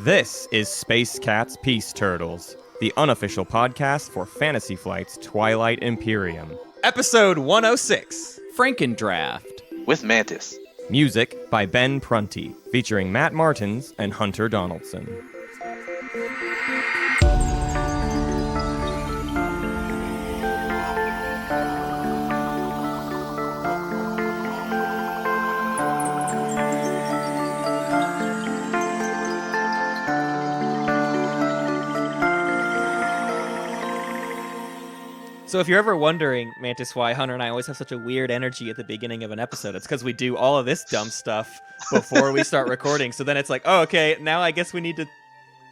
This is Space Cat's Peace Turtles, the unofficial podcast for Fantasy Flight's Twilight Imperium. Episode 106, Frankendraft. With Mantis. Music by Ben Prunty, featuring Matt Martins and Hunter Donaldson. So if you're ever wondering, Mantis, why Hunter and I always have such a weird energy at the beginning of an episode, it's because we do all of this dumb stuff before we start recording. So then it's like, oh, okay, now I guess we need to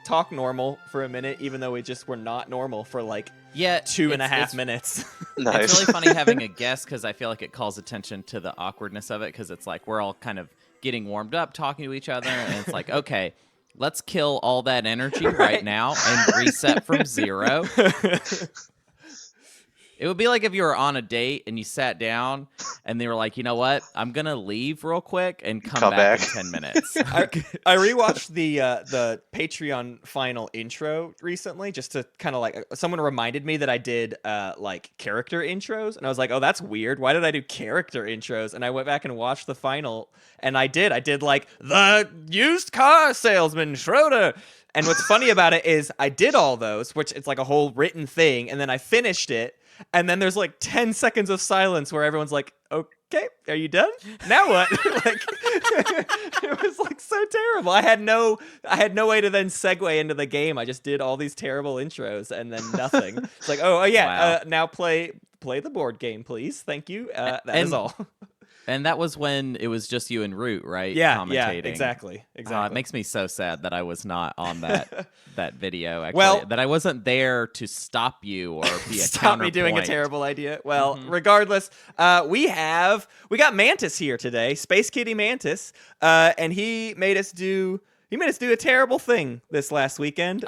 talk normal for a minute, even though we just were not normal for like 2.5 minutes. Nice. It's really funny having a guest because I feel like it calls attention to the awkwardness of it because it's like we're all kind of getting warmed up, talking to each other, and it's like, okay, let's kill all that energy right now and reset from zero. It would be like if you were on a date and you sat down and they were like, you know what? I'm going to leave real quick and come back in 10 minutes. I rewatched the Patreon final intro recently just to kind of like, someone reminded me that I did like character intros and I was like, oh, that's weird. Why did I do character intros? And I went back and watched the final and I did like the used car salesman Schroeder. And what's funny about it is I did all those, which it's like a whole written thing. And then I finished it. And then there's like 10 seconds of silence where everyone's like, okay, are you done? Now what? Like, it was like so terrible. I had no way to then segue into the game. I just did all these terrible intros and then nothing. It's like, oh yeah, wow. Now play the board game, please. Thank you. That is all. And that was when it was just you and Root, right? Yeah, commentating. exactly. It makes me so sad that I was not on that video. Actually, Well, that I wasn't there to stop you or be a stop me doing a terrible idea. Well, regardless, we got Mantis here today, Space Kitty Mantis, and he made us do a terrible thing this last weekend.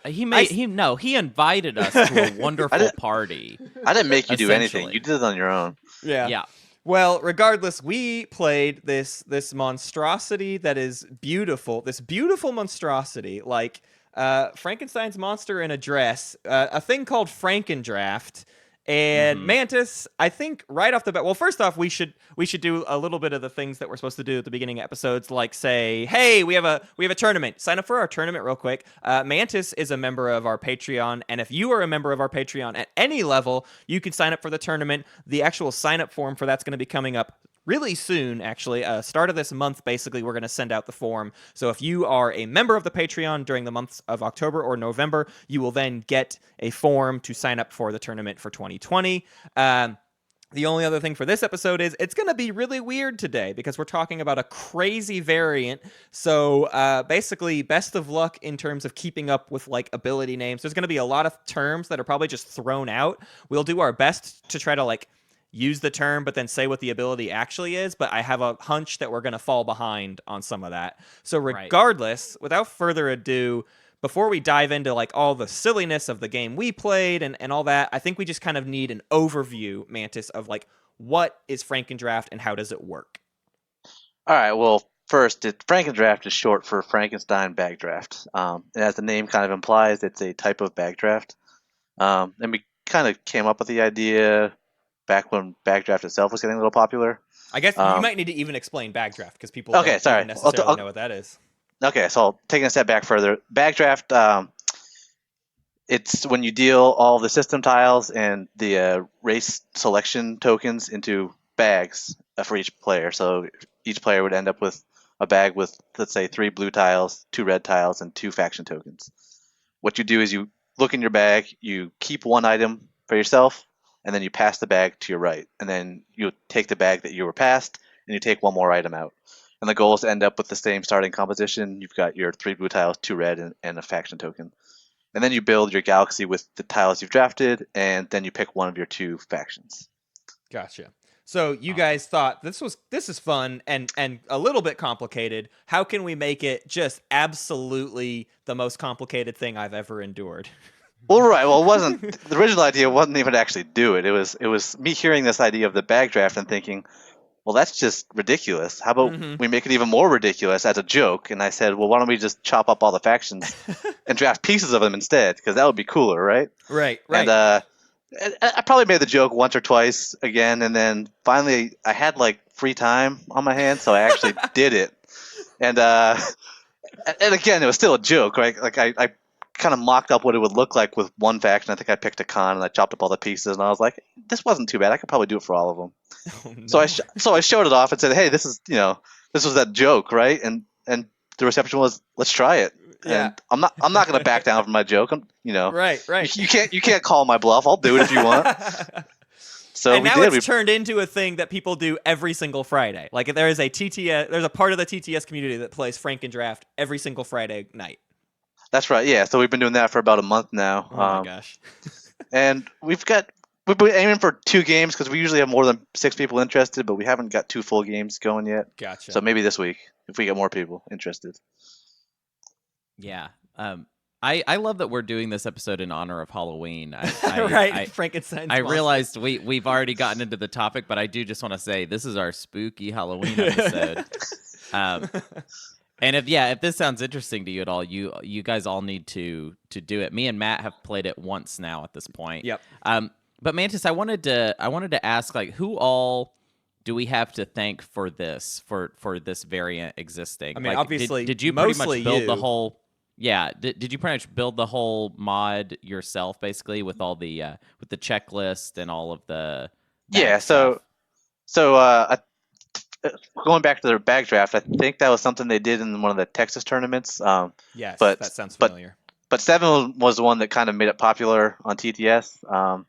He invited us to a wonderful party. I didn't make you do anything. You did it on your own. Yeah. Well, regardless, we played this monstrosity that is beautiful. This beautiful monstrosity, like Frankenstein's monster in a dress, a thing called Frankendraft. And Mantis, I think right off the bat, well, first off, we should do a little bit of the things that we're supposed to do at the beginning of episodes, like say, hey, we have a tournament. Sign up for our tournament real quick. Mantis is a member of our Patreon, and if you are a member of our Patreon at any level, you can sign up for the tournament. The actual sign up form for that's going to be coming up really soon, actually. Start of this month, basically, we're going to send out the form. So if you are a member of the Patreon during the months of October or November, you will then get a form to sign up for the tournament for 2020. The only other thing for this episode is it's going to be really weird today because we're talking about a crazy variant. So basically, best of luck in terms of keeping up with like ability names. There's going to be a lot of terms that are probably just thrown out. We'll do our best to try to like use the term, but then say what the ability actually is. But I have a hunch that we're going to fall behind on some of that. So regardless, without further ado, before we dive into like all the silliness of the game we played and all that, I think we just kind of need an overview, Mantis, of like what is Frankendraft and how does it work? All right, well, first, Frankendraft is short for Frankenstein Backdraft. And as the name kind of implies, it's a type of backdraft. And we kind of came up with the idea back when Backdraft itself was getting a little popular. I guess you might need to even explain Backdraft because people don't necessarily know what that is. Okay, so taking a step back further, Backdraft, it's when you deal all the system tiles and the race selection tokens into bags for each player. So each player would end up with a bag with, let's say, 3 blue tiles, 2 red tiles, and 2 faction tokens. What you do is you look in your bag, you keep one item for yourself, and then you pass the bag to your right. And then you take the bag that you were passed, and you take one more item out. And the goal is to end up with the same starting composition. You've got your 3 blue tiles, 2 red, and a faction token. And then you build your galaxy with the tiles you've drafted, and then you pick one of your 2 factions. Gotcha. So you guys thought this is fun and a little bit complicated. How can we make it just absolutely the most complicated thing I've ever endured? Well, right. Well, it wasn't the original idea. Wasn't even to actually do it. It was me hearing this idea of the backdraft and thinking, well, that's just ridiculous. How about Mhm. we make it even more ridiculous as a joke? And I said, well, why don't we just chop up all the factions and draft pieces of them instead? Because that would be cooler, right? Right. And I probably made the joke once or twice again, and then finally I had like free time on my hands, so I actually did it. And again, it was still a joke, right? Like I kind of mocked up what it would look like with one faction. I think I picked a con and I chopped up all the pieces, and I was like, this wasn't too bad. I could probably do it for all of them. Oh, no. So I showed it off and said, hey, this is this was that joke, right? And the reception was, let's try it. Yeah. And I'm not going to back down from my joke. Right. You can't call my bluff. I'll do it if you want. So and we now did. it's turned into a thing that people do every single Friday. Like there is there's a part of the TTS community that plays Frankendraft every single Friday night. That's right. Yeah. So we've been doing that for about a month now. Oh my gosh. And we've been aiming for 2 games because we usually have more than 6 people interested, but we haven't got 2 full games going yet. Gotcha. So maybe this week if we get more people interested. Yeah. I love that we're doing this episode in honor of Halloween. Right, Frankenstein's I monster. realized we've already gotten into the topic, but I do just want to say this is our spooky Halloween episode. And if this sounds interesting to you at all, you guys all need to do it. Me and Matt have played it once now at this point. Yep. But Mantis, I wanted to ask, like, who all do we have to thank for this variant existing? I mean, like, obviously, did you pretty mostly much build you. the whole? Yeah. Did you pretty much build the whole mod yourself, basically, with all the with the checklist and all of the? Yeah. stuff? So going back to their bag draft, I think that was something they did in one of the Texas tournaments. Yes, but- that sounds familiar. But Seven was the one that kind of made it popular on TTS.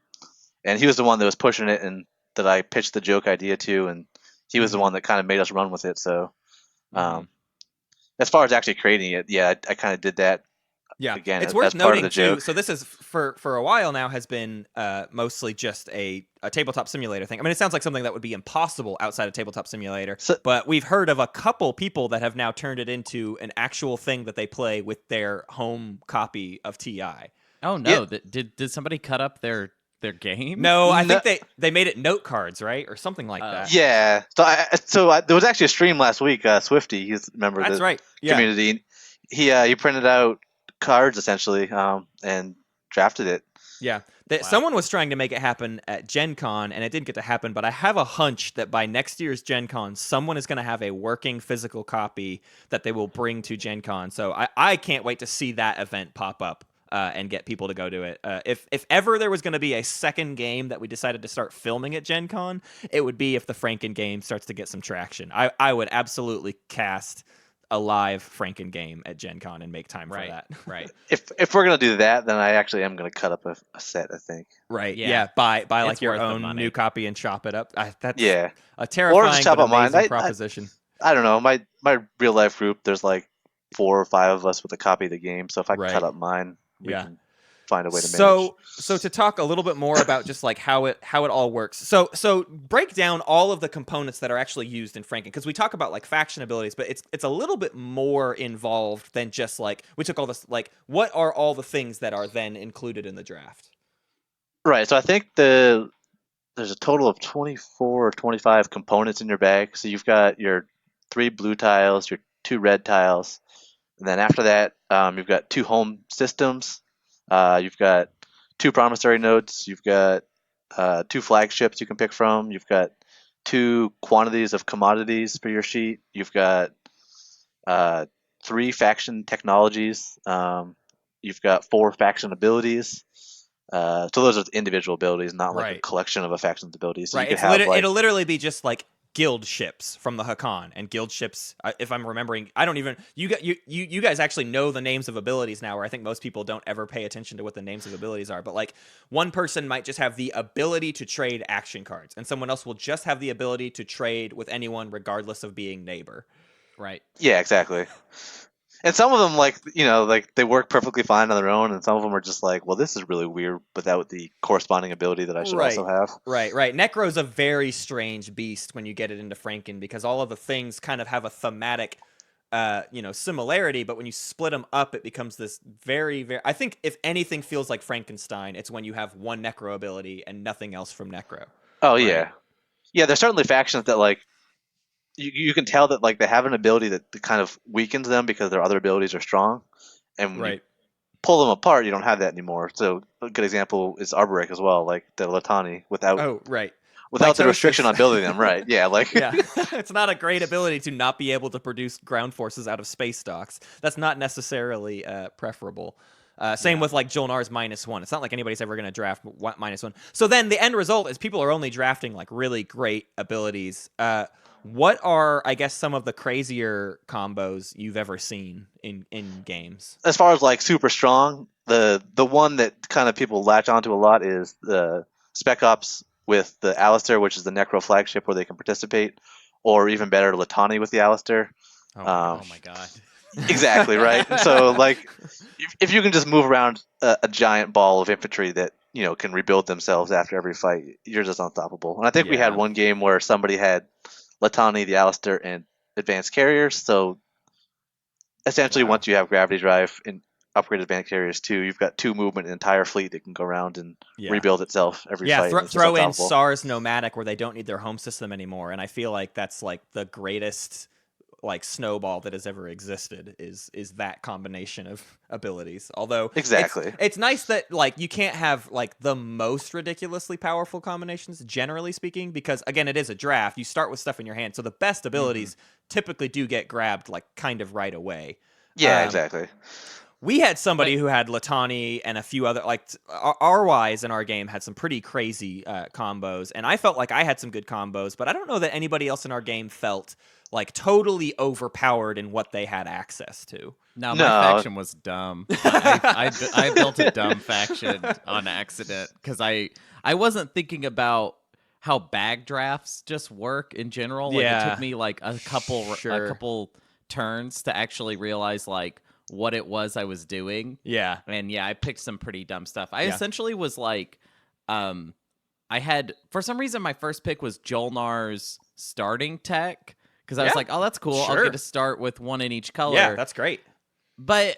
And he was the one that was pushing it and that I pitched the joke idea to, and he was the one that kind of made us run with it. So, as far as actually creating it, yeah, I kind of did that. Yeah, Again, it's as worth part of noting the too. joke. So this is for a while now has been mostly just a tabletop simulator thing. I mean, it sounds like something that would be impossible outside of tabletop simulator. But we've heard of a couple people that have now turned it into an actual thing that they play with their home copy of TI. Oh no! Did somebody cut up their game? No, I think they made it note cards, right, or something like that. Yeah. So there was actually a stream last week. Swifty, he's a member of That's the right. Yeah. community. He printed out cards essentially and drafted it. Yeah. Someone was trying to make it happen at Gen Con, and it didn't get to happen, but I have a hunch that by next year's Gen Con, someone is going to have a working physical copy that they will bring to Gen Con. So I can't wait to see that event pop up and get people to go to it. If ever there was going to be a second game that we decided to start filming at Gen Con, it would be if the Franken game starts to get some traction. I would absolutely cast a live Franken game at Gen Con and make time for that. Right. If we're gonna do that, then I actually am gonna cut up a set. I think. Right. Yeah. Yeah. Buy like It's your worth the own money. new copy and chop it up. That's Yeah. a terrifying chop but up mine. amazing proposition. I don't know. My real life group, there's like 4 or 5 of us with a copy of the game. So if I Right. cut up mine, we Yeah. can find a way to manage. So to talk a little bit more about just like how it all works. So break down all of the components that are actually used in Franken, because we talk about like faction abilities, but it's a little bit more involved than just like we took all this, like what are all the things that are then included in the draft? Right. So I think there's a total of 24 or 25 components in your bag. So you've got your 3 blue tiles, your 2 red tiles, and then after that, you've got 2 home systems. You've got 2 promissory notes. You've got 2 flagships you can pick from. You've got 2 quantities of commodities for your sheet. You've got 3 faction technologies. You've got 4 faction abilities. So those are individual abilities, not like a Right. collection of a faction's abilities. So Right. you could have like, It'll literally be just like guild ships from the Hakan, and guild ships, if I'm remembering, I don't even you guys actually know the names of abilities now, where I think most people don't ever pay attention to what the names of abilities are. But like one person might just have the ability to trade action cards, and someone else will just have the ability to trade with anyone regardless of being neighbor. Right. yeah, exactly. And some of them, like they work perfectly fine on their own, and some of them are just like, well, this is really weird without the corresponding ability that I should Right. also have. Right. Necro's a very strange beast when you get it into Franken, because all of the things kind of have a thematic similarity, but when you split them up, it becomes this very, very, I think if anything feels like Frankenstein, it's when you have one Necro ability and nothing else from Necro. Oh yeah, yeah. There's certainly factions that like you can tell that like they have an ability that kind of weakens them because their other abilities are strong, and when you Right. pull them apart, you don't have that anymore. So a good example is Arborek as well, like the Latani Oh, right. without the restriction Mitosis. on building them, right? Yeah, like Yeah, it's not a great ability to not be able to produce ground forces out of space stocks. That's not necessarily preferable. Same with like Jolnar's -1. It's not like anybody's ever going to draft -1. So then the end result is people are only drafting like really great abilities. What are, I guess, some of the crazier combos you've ever seen in games? as far as like super strong, the one that kind of people latch onto a lot is the Spec Ops with the Alistair, which is the Necro flagship where they can participate, or even better, Latani with the Alistair. Oh my god. Exactly right. And so like, if you can just move around a giant ball of infantry that can rebuild themselves after every fight, you're just unstoppable. And I think we had Yeah. one game where somebody had Latani, the Alistair, and advanced carriers. So essentially, Wow. once you have gravity drive and upgraded advanced carriers too, you've got 2 movement, an entire fleet that can go around and Yeah. rebuild itself every Yeah, fight. and it's just throw in unstoppable. SARS Nomadic where they don't need their home system anymore, and I feel like that's like the greatest like snowball that has ever existed is that combination of abilities. Although Exactly. it's nice that like you can't have like the most ridiculously powerful combinations generally speaking, because again it is a draft. You start with stuff in your hand, so the best abilities typically do get grabbed like kind of right away. Yeah, Um, exactly. We had somebody who had Latani and a few other, like our Ys in our game had some pretty crazy combos, and I felt like I had some good combos, but I don't know that anybody else in our game felt like totally overpowered in what they had access to. No, No. my faction was dumb. I built a dumb faction on accident because I wasn't thinking about how bag drafts just work in general. Like, Yeah. it took me like a Sure. couple turns to actually realize like what it was I was doing. Yeah. And yeah, I picked some pretty dumb stuff. I Yeah. essentially was like, I had, for some reason, my first pick was Jolnar's starting tech because I was Yeah. like, oh, that's cool. I'll Sure. get to start with one in each color. Yeah, that's great. But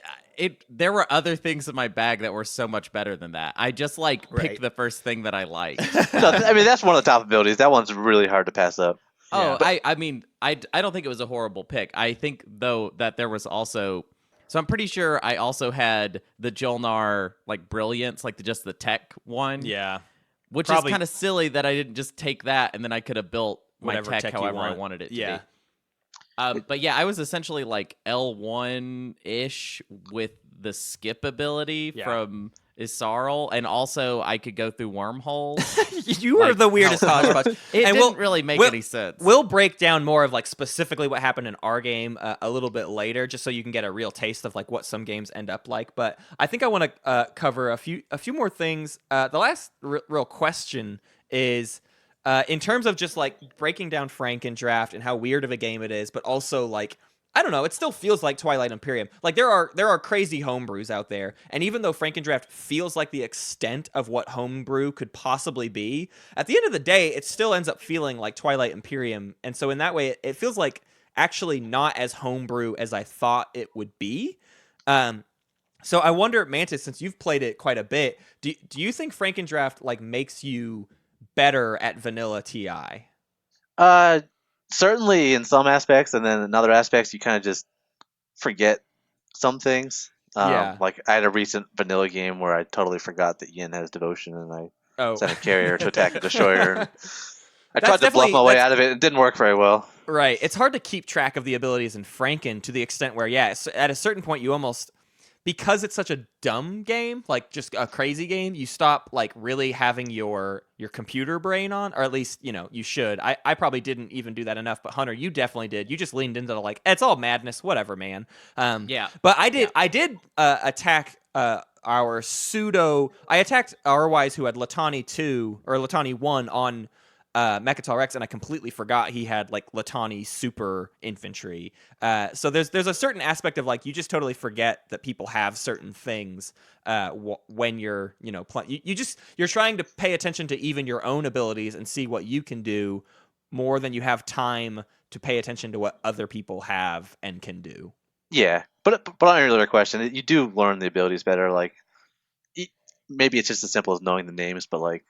there were other things in my bag that were so much better than that. I just like picked Right. the first thing that I liked. No, I mean that's one of the top abilities. That one's really hard to pass up. Oh, Yeah. I mean, I don't think it was a horrible pick. I think though that there was also, so I'm pretty sure I also had the Jolnar like Brilliance, like just the tech one. Yeah. Which Probably- is kind of silly that I didn't just take that and then I could have built my Whatever tech tech you however I want. wanted it to Yeah. be. But yeah, I was essentially like L1-ish with the skip ability Yeah. from Isarl, and also I could go through wormholes. You were Like, the weirdest hodgepodge. It And didn't really make any sense. We'll break down more of like specifically what happened in our game a little bit later, just so you can get a real taste of like what some games end up like. But I think I want to cover a few more things. The last real question is in terms of just like breaking down Frankendraft and how weird of a game it is, but also like, I don't know, it still feels like Twilight Imperium. Like there are crazy homebrews out there, and even though Frankendraft feels like the extent of what homebrew could possibly be, at the end of the day, it still ends up feeling like Twilight Imperium. And so in that way, it feels like actually not as homebrew as I thought it would be. So I wonder, Mantis, since you've played it quite a bit, do you think Frankendraft like makes you better at vanilla TI? Certainly in some aspects, and then in other aspects, you kind of just forget some things. Yeah. Like I had a recent vanilla game where I totally forgot that Yin has devotion, and I Oh, sent a carrier to attack a destroyer. I That's tried to bluff definitely- my way that's- out of it. It didn't work very well. right. It's hard to keep track of the abilities in Franken to the extent where, yeah, at a certain point, you almost, because it's such a dumb game, like just a crazy game, you stop like really having your computer brain on, or at least, you should. I probably didn't even do that enough, but Hunter, you definitely did. You just leaned into the like, it's all madness, whatever, man. Yeah. But I did attack our pseudo. I attacked RYs who had Latani 2 or Latani 1 on Mechatol Rex, and I completely forgot he had like Latani super infantry. So there's a certain aspect of like you just totally forget that people have certain things when you're you're trying to pay attention to even your own abilities and see what you can do more than you have time to pay attention to what other people have and can do. Yeah, but on your earlier question, you do learn the abilities better. Like maybe it's just as simple as knowing the names, but like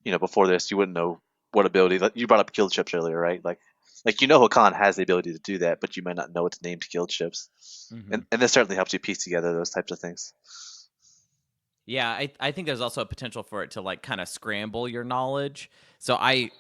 before this, you wouldn't know what ability. Like, you brought up kill chips earlier, right? Like Like, Hakan has the ability to do that, but you might not know its named guild ships. Mhm. And this certainly helps you piece together those types of things. Yeah, I think there's also a potential for it to like kind of scramble your knowledge. So I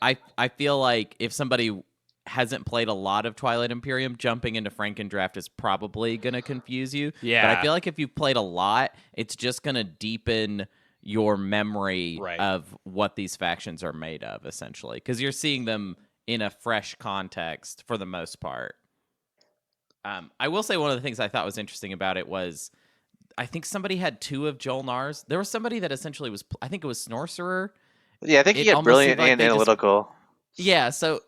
feel like if somebody hasn't played a lot of Twilight Imperium, jumping into Frankendraft is probably going to confuse you. But Yeah. I feel like if you've played a lot, it's just going to deepen your memory Right. of what these factions are made of, essentially. Because you're seeing them in a fresh context for the most part. I will say one of the things I thought was interesting about it was I think somebody had 2 of Jolnar's. There was somebody that essentially was, I think it was Snorcerer. Yeah, I think you It get almost brilliant seemed like and they just- analytical. Yeah, so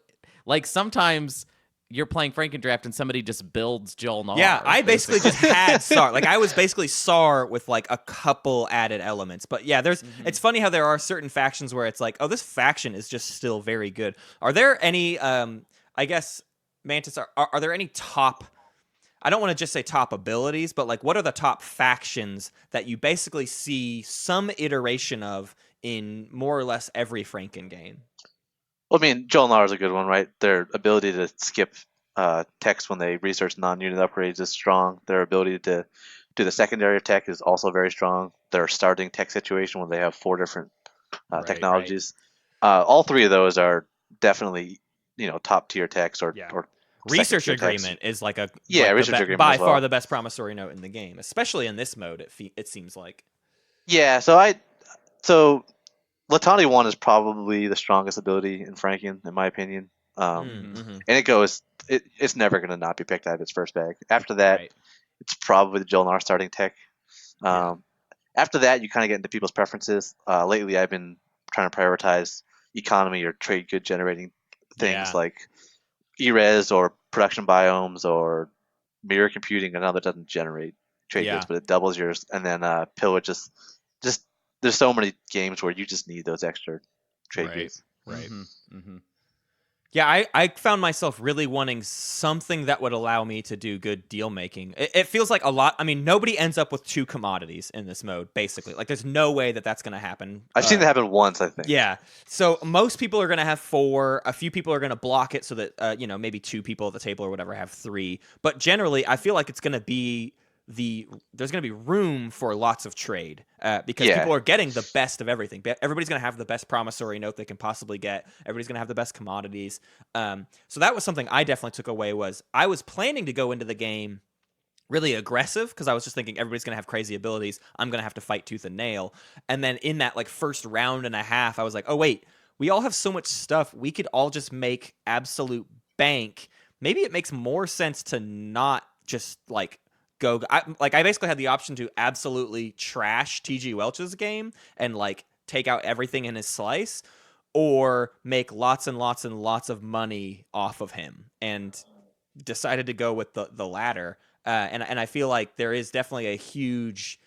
like sometimes you're playing Frankendraft and somebody just builds Jolnar. Yeah, I basically just had SAR. Like, I was basically SAR with, like, a couple added elements. But, yeah, it's funny how there are certain factions where it's like, oh, this faction is just still very good. Are there any, I guess, Mantis, are there any top... I don't want to just say top abilities, but, like, what are the top factions that you basically see some iteration of in more or less every Franken game? Well, I mean, Jolnar is a good one, right? Their ability to skip text when they research non-unit upgrades is strong. Their ability to do the secondary tech is also very strong. Their starting tech situation when they have 4 different technologies. All 3 of those are definitely, top tier techs or Yeah. or Research second tier techs. agreement is like a Research agreement by as well. far the best promissory note in the game, especially in this mode. It seems like. Yeah, so Latani 1 is probably the strongest ability in Franken, in my opinion. Mhm. And it's never going to not be picked out of its first bag. After that, Right. it's probably the Jolnar starting tech. Yeah. After that, you kind of get into people's preferences. Lately, I've been trying to prioritize economy or trade good generating things Yeah. like ERES or production biomes or mirror computing. I know that doesn't generate trade Yeah. goods, but it doubles yours. And then pillage just there's so many games where you just need those extra trade goods. Right. Mm-hmm. Yeah, I found myself really wanting something that would allow me to do good deal making. It feels like a lot. I mean, nobody ends up with 2 commodities in this mode, basically. Like, there's no way that that's going to happen. I've seen that happen once, I think. Yeah. So most people are going to have 4. A few people are going to block it so that, maybe 2 people at the table or whatever have 3. But generally, I feel like it's going to be there's going to be room for lots of trade because people are getting the best of everything. Everybody's going to have the best promissory note they can possibly get. Everybody's going to have the best commodities. So that was something I definitely took away. Was I was planning to go into the game really aggressive because I was just thinking everybody's going to have crazy abilities. I'm going to have to fight tooth and nail. And then in that like first round and a half, I was like, oh wait, we all have so much stuff. We could all just make absolute bank. Maybe it makes more sense to not just like go. I basically had the option to absolutely trash TG Welch's game and like take out everything in his slice, or make lots and lots and lots of money off of him, and decided to go with the latter. And I feel like there is definitely a huge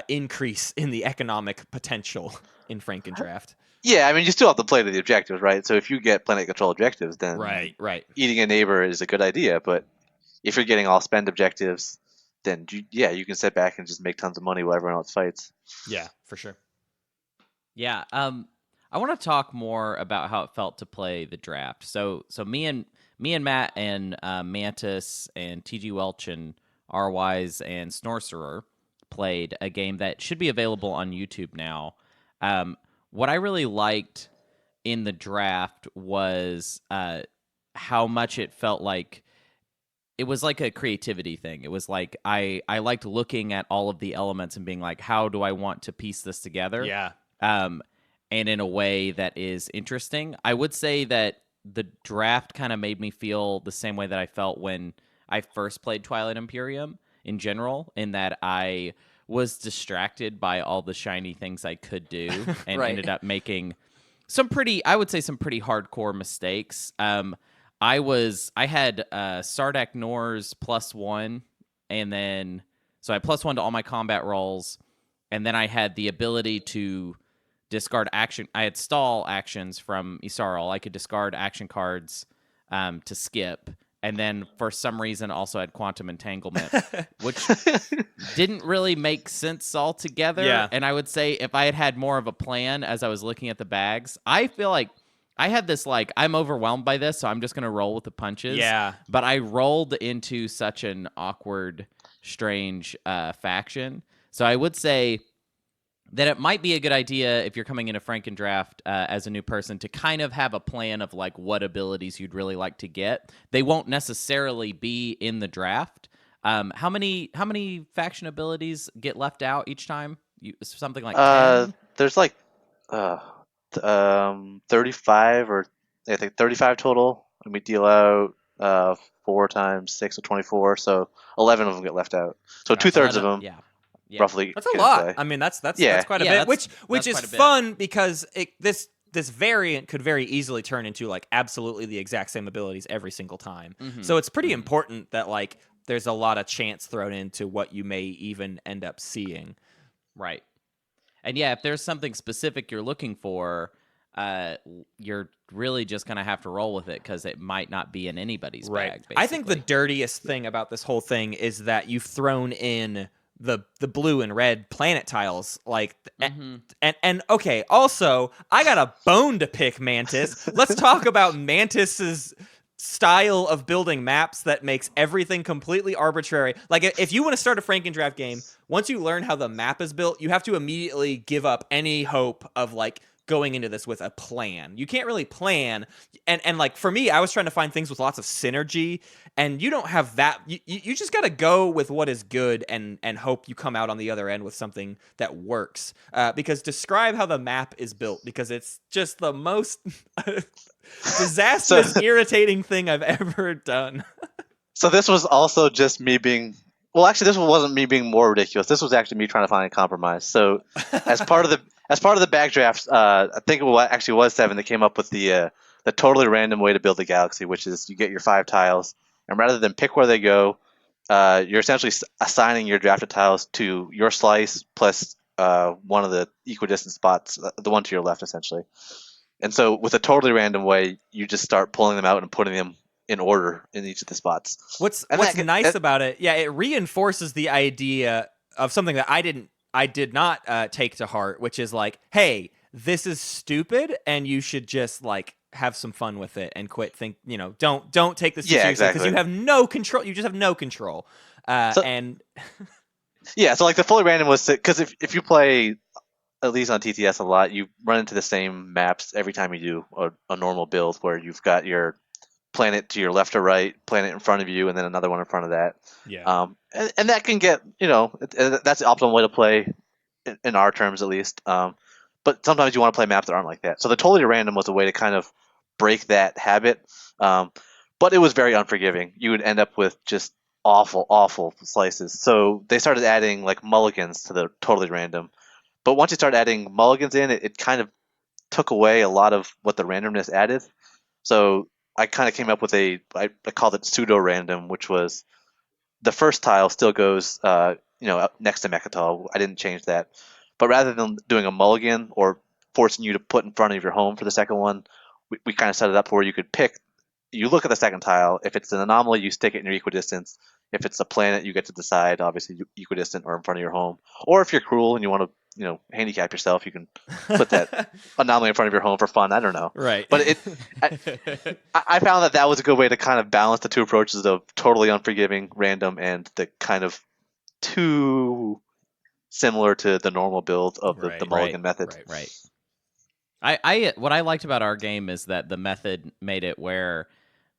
increase in the economic potential in Frankendraft. Yeah, I mean, you still have to play to the objectives, right? So if you get planet control objectives, then Right. eating a neighbor is a good idea. But if you're getting all spend objectives, then you can sit back and just make tons of money while everyone else fights. Yeah, for sure. Yeah. I want to talk more about how it felt to play the draft. So me and Matt and Mantis and TG Welch and R-Wise and Snorcerer played a game that should be available on YouTube now. What I really liked in the draft was how much it felt like it was like a creativity thing. It was like I liked looking at all of the elements and being like, how do I want to piece this together? Yeah. And in a way that is interesting. I would say that the draft kind of made me feel the same way that I felt when I first played Twilight Imperium in general, in that I was distracted by all the shiny things I could do and Right. ended up making some pretty hardcore mistakes. I had Sardak Nor's +1, and then so I had +1 to all my combat rolls, and then I had the ability to discard action. I had stall actions from Isarl. I could discard action cards to skip, and then for some reason also had Quantum Entanglement, which didn't really make sense altogether. Yeah. And I would say if I had had more of a plan as I was looking at the bags, I feel like I had this like I'm overwhelmed by this, so I'm just gonna roll with the punches. Yeah. But I rolled into such an awkward, strange faction. So I would say that it might be a good idea if you're coming into Frankendraft as a new person to kind of have a plan of like what abilities you'd really like to get. They won't necessarily be in the draft. How many faction abilities get left out each time? Something like 10? There's like 35 or I think 35 total, and we deal out 4 times 6 or 24, so 11 of them get left out. So Gotcha. 2/3 of them Yeah. roughly. That's a get in lot. play. I mean, that's Yeah. quite a Yeah, bit. Which that's is quite a bit. fun because this variant could very easily turn into like absolutely the exact same abilities every single time. Mhm. So it's pretty important that like there's a lot of chance thrown into what you may even end up seeing. Right. And yeah, if there's something specific you're looking for, you're really just gonna have to roll with it because it might not be in anybody's bag. I think the basically. dirtiest thing about this whole thing is that you've thrown in the blue and red planet tiles, like, and okay. Also, I got a bone to pick, Mantis. Let's talk about Mantis's style of building maps that makes everything completely arbitrary. Like, if you want to start a Frankendraft game, once you learn how the map is built, you have to immediately give up any hope of like going into this with a plan. You can't really plan. And like for me, I was trying to find things with lots of synergy, and you don't have that. You just got to go with what is good and hope you come out on the other end with something that works. Because describe how the map is built, because it's just the most disastrous, irritating thing I've ever done. So this was also just me being. Well, actually, this wasn't me being more ridiculous. This was actually me trying to find a compromise. So, as part of the backdraft, I think it actually was Seven that came up with the totally random way to build a galaxy, which is you get your 5 tiles, and rather than pick where they go, you're essentially assigning your drafted tiles to your slice plus one of the equidistant spots, the one to your left, essentially. And so, with a totally random way, you just start pulling them out and putting them in order in each of the spots. What's nice about it, yeah, it reinforces the idea of something that I did not take to heart, which is like, hey, this is stupid, and you should just like have some fun with it and quit. Don't take this too seriously because you have no control. You just have no control. And yeah, so like the fully random was because if you play at least on TTS a lot, you run into the same maps every time you do a normal build where you've got your planet to your left or right, planet in front of you, and then another one in front of that. Yeah. And that can get, that's the optimal way to play in our terms at least. But sometimes you want to play maps that aren't like that. So the totally random was a way to kind of break that habit. But it was very unforgiving. You would end up with just awful slices. So they started adding like mulligans to the totally random. But once you start adding mulligans in, it kind of took away a lot of what the randomness added. So I kind of came up with I called it pseudo random, which was the first tile still goes next to Mechatol. I didn't change that. But rather than doing a mulligan or forcing you to put in front of your home for the second one, we kind of set it up where you could pick. You look at the second tile. If it's an anomaly, you stick it in your equidistance. If it's a planet, you get to decide, obviously, equidistant or in front of your home. Or if you're cruel and you want to, handicap yourself, you can put that anomaly in front of your home for fun. I don't know. Right. But I found that was a good way to kind of balance the two approaches of totally unforgiving, random, and the kind of too similar to the normal build of the mulligan method. Right. I what I liked about our game is that the method made it where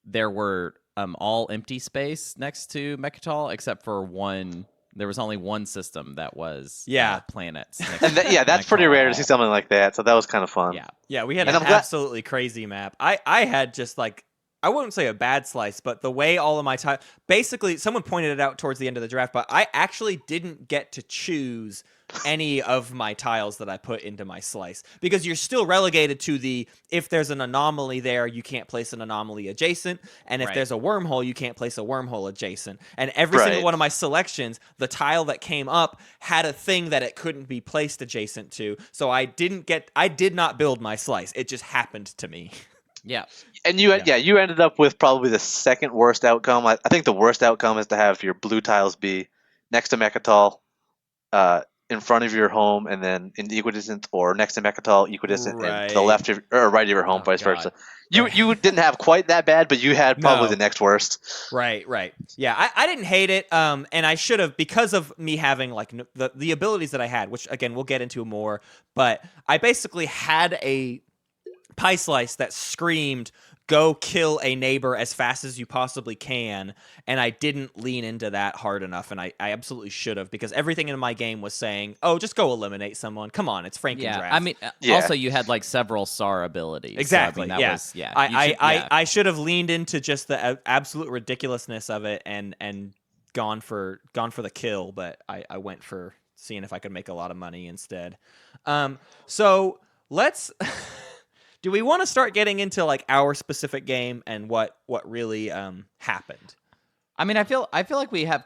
there were all empty space next to Mechatol except for one. There was only one system that was planets. And that's pretty rare to see something like that. So that was kind of fun. Yeah, we had an absolutely crazy map. I had just like, I wouldn't say a bad slice, but the way all of my time, basically someone pointed it out towards the end of the draft, but I actually didn't get to choose any of my tiles that I put into my slice, because you're still relegated to if there's an anomaly there, you can't place an anomaly adjacent, and if there's a wormhole, you can't place a wormhole adjacent. And every single one of my selections, the tile that came up had a thing that it couldn't be placed adjacent to, so I did not build my slice. It just happened to me. Yeah. And you ended up with probably the second worst outcome. I think the worst outcome is to have your blue tiles be next to Mechatol, in front of your home, and then in the equidistant, or next to Mechatol, equidistant, and to the Right. left of, or right of your home, Oh, vice God. versa. You didn't have quite that bad, but you had probably No. the next worst. Right. Yeah, I didn't hate it, and I should have, because of me having like the abilities that I had, which again we'll get into more. But I basically had a pie slice that screamed, "Go kill a neighbor as fast as you possibly can," and I didn't lean into that hard enough, and I absolutely should have, because everything in my game was saying, "Oh, just go eliminate someone. Come on, it's Frankendraft." Yeah, I mean, Yeah. also you had like several SAR abilities. Exactly. So, I mean, that was, yeah. I should have leaned into just the absolute ridiculousness of it and gone for the kill, but I went for seeing if I could make a lot of money instead. So let's. Do we want to start getting into like our specific game and what really happened? I mean, I feel like we have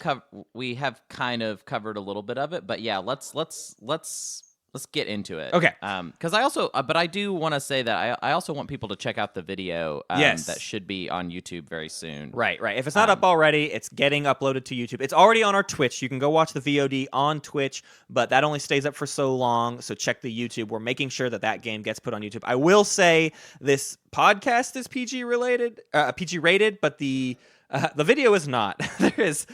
kind of covered a little bit of it, but yeah, let's get into it. Okay. Because I also, but I do want to say that I also want people to check out the video. Yes. That should be on YouTube very soon. Right. If it's not up already, it's getting uploaded to YouTube. It's already on our Twitch. You can go watch the VOD on Twitch, but that only stays up for so long. So check the YouTube. We're making sure that game gets put on YouTube. I will say this podcast is PG rated, but the video is not. There is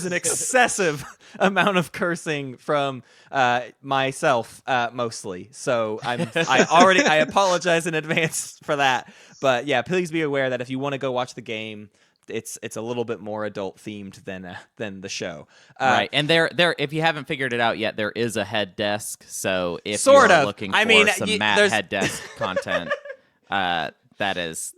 an excessive amount of cursing from myself mostly. So I apologize in advance for that. But yeah, please be aware that if you want to go watch the game, it's a little bit more adult themed than the show. Right, and there if you haven't figured it out yet, there is a head desk. So if Sort you're of. looking I for mean, some Matt head desk content, that is.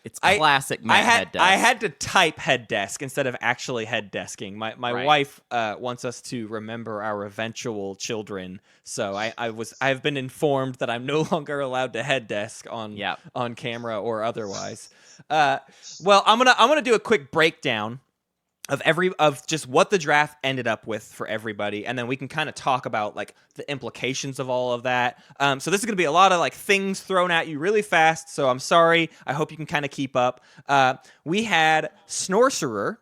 It's classic Matt head desk. I had to type head desk instead of actually head desking. My Right. wife wants us to remember our eventual children, so I've been informed that I'm no longer allowed to head desk on camera or otherwise. Well, I'm gonna do a quick breakdown of just what the draft ended up with for everybody, and then we can kind of talk about like the implications of all of that. So this is gonna be a lot of like things thrown at you really fast, so I'm sorry. I hope you can kind of keep up. We had Snorcerer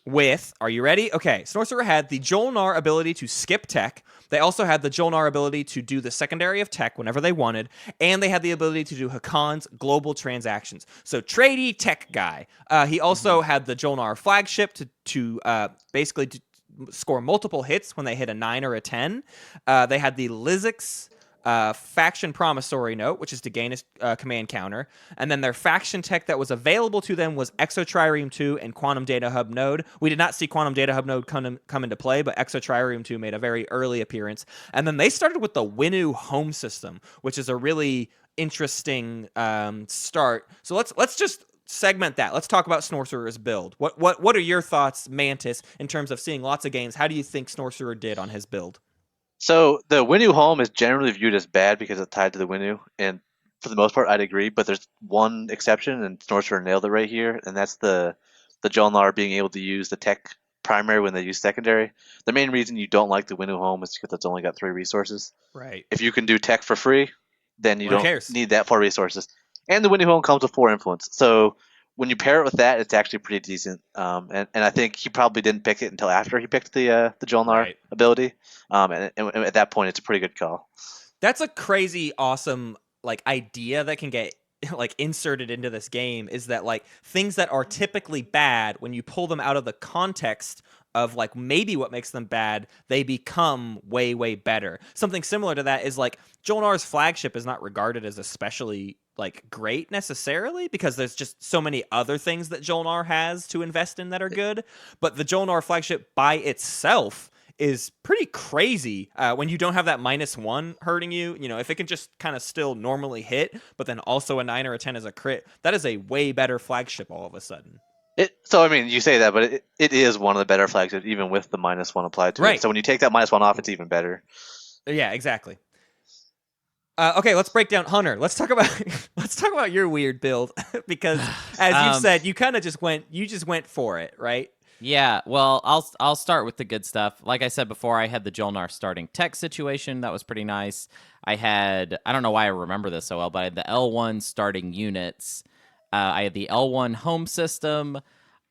with, are you ready? Okay, Snorcerer had the Jolnar ability to skip tech. They also had the Jolnar ability to do the secondary of tech whenever they wanted, and they had the ability to do Hakon's global transactions. So tradey tech guy. He also had the Jolnar flagship to basically score multiple hits when they hit a 9 or a 10. They had the Lizix faction promissory note, which is to gain a command counter, and then their faction tech that was available to them was Exotrireme 2 and Quantum Data Hub node. We did not see Quantum Data Hub node come into play, but Exotrireme 2 made a very early appearance. And then they started with the Winnu home system, which is a really interesting start. So let's just segment that. Let's talk about Snorcerer's build. What are your thoughts, Mantis, in terms of seeing lots of games? How do you think Snorcerer did on his build? So the Winnu home is generally viewed as bad because it's tied to the Winnu, and for the most part, I'd agree. But there's one exception, and Snorcerer nailed it right here, and that's the Jolnar being able to use the tech primary when they use secondary. The main reason you don't like the Winnu home is because it's only got 3 resources. Right. If you can do tech for free, then you Who don't cares? need that 4 resources. And the Winnu home comes with 4 influence, so when you pair it with that, it's actually pretty decent. And I think he probably didn't pick it until after he picked the Jolnar ability. And at that point, it's a pretty good call. That's a crazy, awesome like idea that can get like inserted into this game, is that like things that are typically bad, when you pull them out of the context of like maybe what makes them bad, they become way, way better. Something similar to that is like Jolnar's flagship is not regarded as especially like great necessarily, because there's just so many other things that Jolnar has to invest in that are good. But the Jolnar flagship by itself is pretty crazy when you don't have that -1 hurting you. You know, if it can just kind of still normally hit, but then also a 9 or a 10 as a crit, that is a way better flagship all of a sudden. So, I mean, you say that, but it is one of the better flagships, even with the -1 applied to it. So when you take that -1 off, it's even better. Yeah, exactly. Okay, let's break down Hunter. Let's talk about your weird build because, as you said, you kind of just went for it, right? Yeah, well, I'll start with the good stuff. Like I said before, I had the Jolnar starting tech situation. That was pretty nice. I don't know why I remember this so well, but I had the L1 starting units. I had the L1 home system.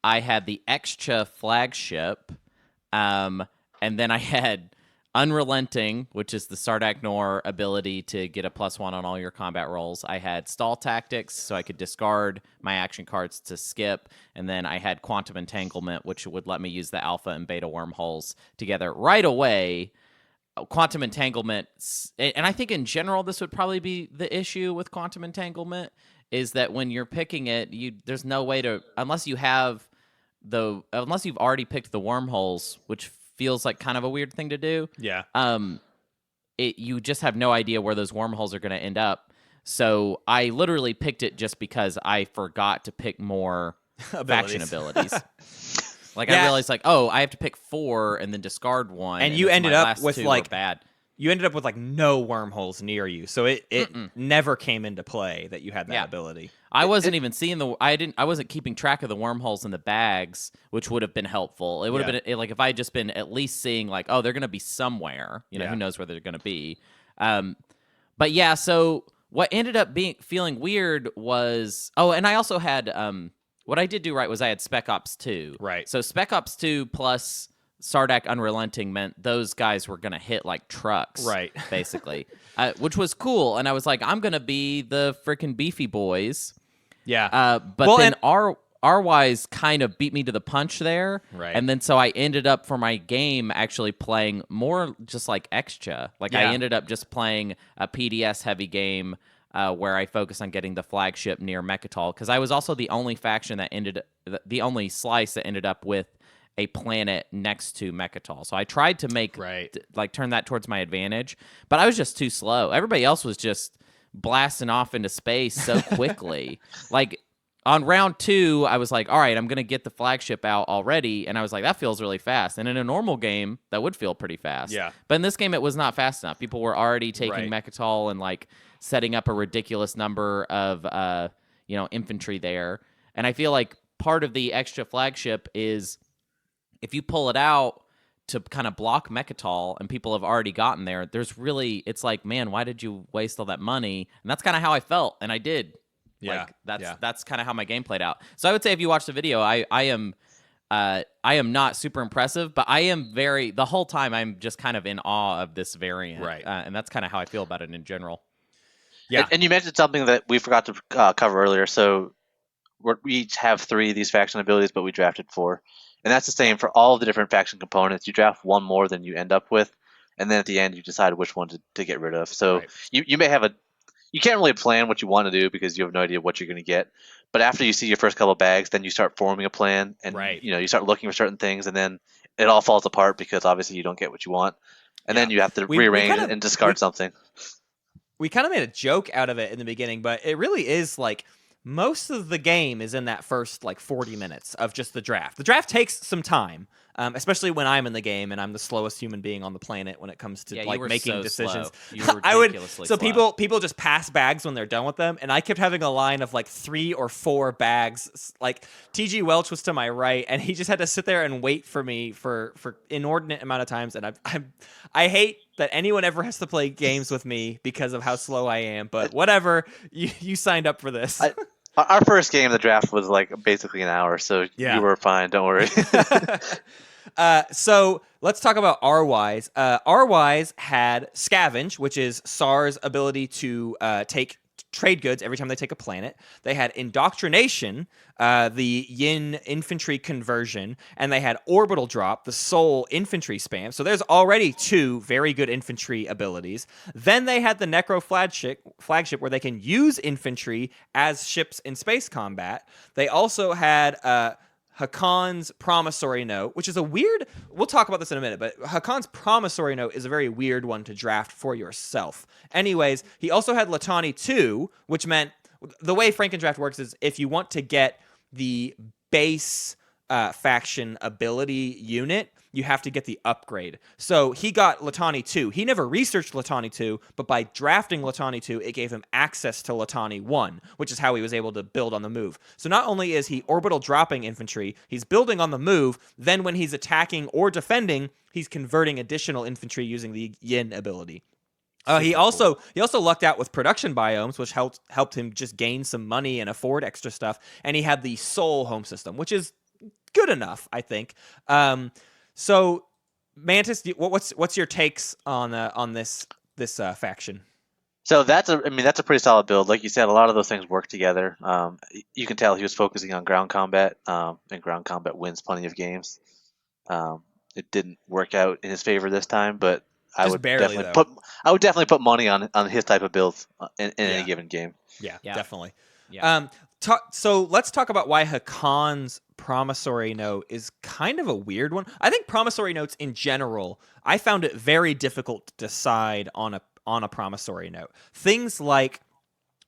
I had the Extra flagship. And then I had Unrelenting, which is the Sardak Nor ability to get a +1 on all your combat rolls. I had Stall Tactics, so I could discard my action cards to skip. And then I had Quantum Entanglement, which would let me use the alpha and beta wormholes together right away. Quantum Entanglement, and I think in general this would probably be the issue with Quantum Entanglement, is that when you're picking it, there's no way to, unless you've already picked the wormholes, which feels like kind of a weird thing to do. Yeah. You just have no idea where those wormholes are going to end up. So I literally picked it just because I forgot to pick more faction abilities. Like, I realized, like, oh, I have to pick 4 and then discard 1. And you ended up with, like, bad. You ended up with, like, no wormholes near you. So it never came into play that you had that ability. I wasn't even seeing I wasn't keeping track of the wormholes in the bags, which would have been helpful. It would have been, like, if I had just been at least seeing, like, oh, they're going to be somewhere. You know, who knows where they're going to be. But yeah, so what ended up feeling weird was, and I also had, what I did do right was I had Spec Ops 2. Right. So Spec Ops 2 plus Sardak Unrelenting meant those guys were going to hit like trucks. Right. Basically. Which was cool. And I was like, I'm going to be the freaking beefy boys. Yeah. But then R-Wise kind of beat me to the punch there. Right. And then so I ended up for my game actually playing more just like extra. Like I ended up just playing a PDS heavy game where I focus on getting the flagship near Mechatol, because I was also the only faction that the only slice that ended up with a planet next to Mechatol. So I tried to make turn that towards my advantage, but I was just too slow. Everybody else was just blasting off into space so quickly. Like on round 2, I was like, all right, I'm gonna get the flagship out already, and I was like, that feels really fast. And in a normal game, that would feel pretty fast. Yeah. But in this game, it was not fast enough. People were already taking Mechatol and like setting up a ridiculous number of infantry there. And I feel like part of the extra flagship is if you pull it out to kind of block Mechatol and people have already gotten there, it's like, man, why did you waste all that money? And that's kind of how I felt, and I did. Yeah. Like that's kind of how my game played out. So I would say if you watch the video, I am not super impressive, but I am the whole time I'm just kind of in awe of this variant. Right. And that's kind of how I feel about it in general. Yeah. And you mentioned something that we forgot to cover earlier. So we each have 3 of these faction abilities, but we drafted 4. And that's the same for all of the different faction components. You draft one more than you end up with, and then at the end you decide which one to get rid of. So you may have you can't really plan what you want to do because you have no idea what you're going to get. But after you see your first couple of bags, then you start forming a plan, and you start looking for certain things, and then it all falls apart because obviously you don't get what you want, and then you have to rearrange and discard something. We kind of made a joke out of it in the beginning, but it really is like most of the game is in that first like 40 minutes of just the draft. The draft takes some time, especially when I'm in the game and I'm the slowest human being on the planet when it comes to like making decisions. You were ridiculously slow. People just pass bags when they're done with them, and I kept having a line of like 3 or 4 bags. Like TG Welch was to my right, and he just had to sit there and wait for me for inordinate amount of times. And I hate that anyone ever has to play games with me because of how slow I am. But whatever, you signed up for this. Our first game, the draft was like basically an hour, so you were fine. Don't worry. So let's talk about R-Wise. R-Wise had Scavenge, which is SAR's ability to take trade goods every time they take a planet. They had Indoctrination, the Yin infantry conversion, and they had Orbital Drop, the Soul infantry spam. So there's already 2 very good infantry abilities. Then they had the Necro flagship where they can use infantry as ships in space combat. They also had Hakon's Promissory Note, which is a weird... We'll talk about this in a minute, but Hakon's Promissory Note is a very weird one to draft for yourself. Anyways, he also had Latani 2, which meant... The way Frankendraft works is if you want to get the base faction ability unit, you have to get the upgrade. So he got Latani 2. He never researched Latani 2, but by drafting Latani 2, it gave him access to Latani 1, which is how he was able to build on the move. So not only is he orbital dropping infantry, he's building on the move, then when he's attacking or defending, he's converting additional infantry using the Yin ability. He also lucked out with production biomes, which helped him just gain some money and afford extra stuff. And he had the Soul home system, which is good enough, I think. So Mantis, what's your takes on this faction? So that's a pretty solid build. Like you said, a lot of those things work together. You can tell he was focusing on ground combat, and ground combat wins plenty of games. It didn't work out in his favor this time, but I Just would barely, definitely put money on his type of build in Yeah. any given game. Yeah, Yeah. definitely. Yeah. So let's talk about why Hakan's promissory note is kind of a weird one. I think promissory notes in general, I found it very difficult to decide on a promissory note. Things like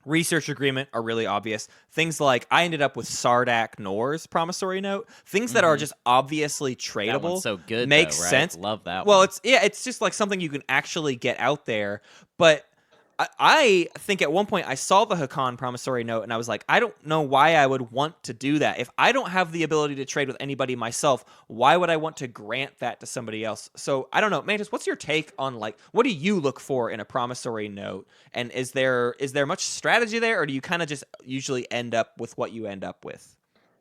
research agreement are really obvious. Things like I ended up with Sardak Nor's promissory note. Things that are just obviously tradable. That one's so good. Makes though, right? sense. Love that. Well, one. it's just like something you can actually get out there. But I think at one point I saw the Hakan promissory note and I was like, I don't know why I would want to do that. If I don't have the ability to trade with anybody myself, why would I want to grant that to somebody else? So I don't know. Mantis, what's your take on like what do you look for in a promissory note? And is there much strategy there, or do you kind of just usually end up with what you end up with?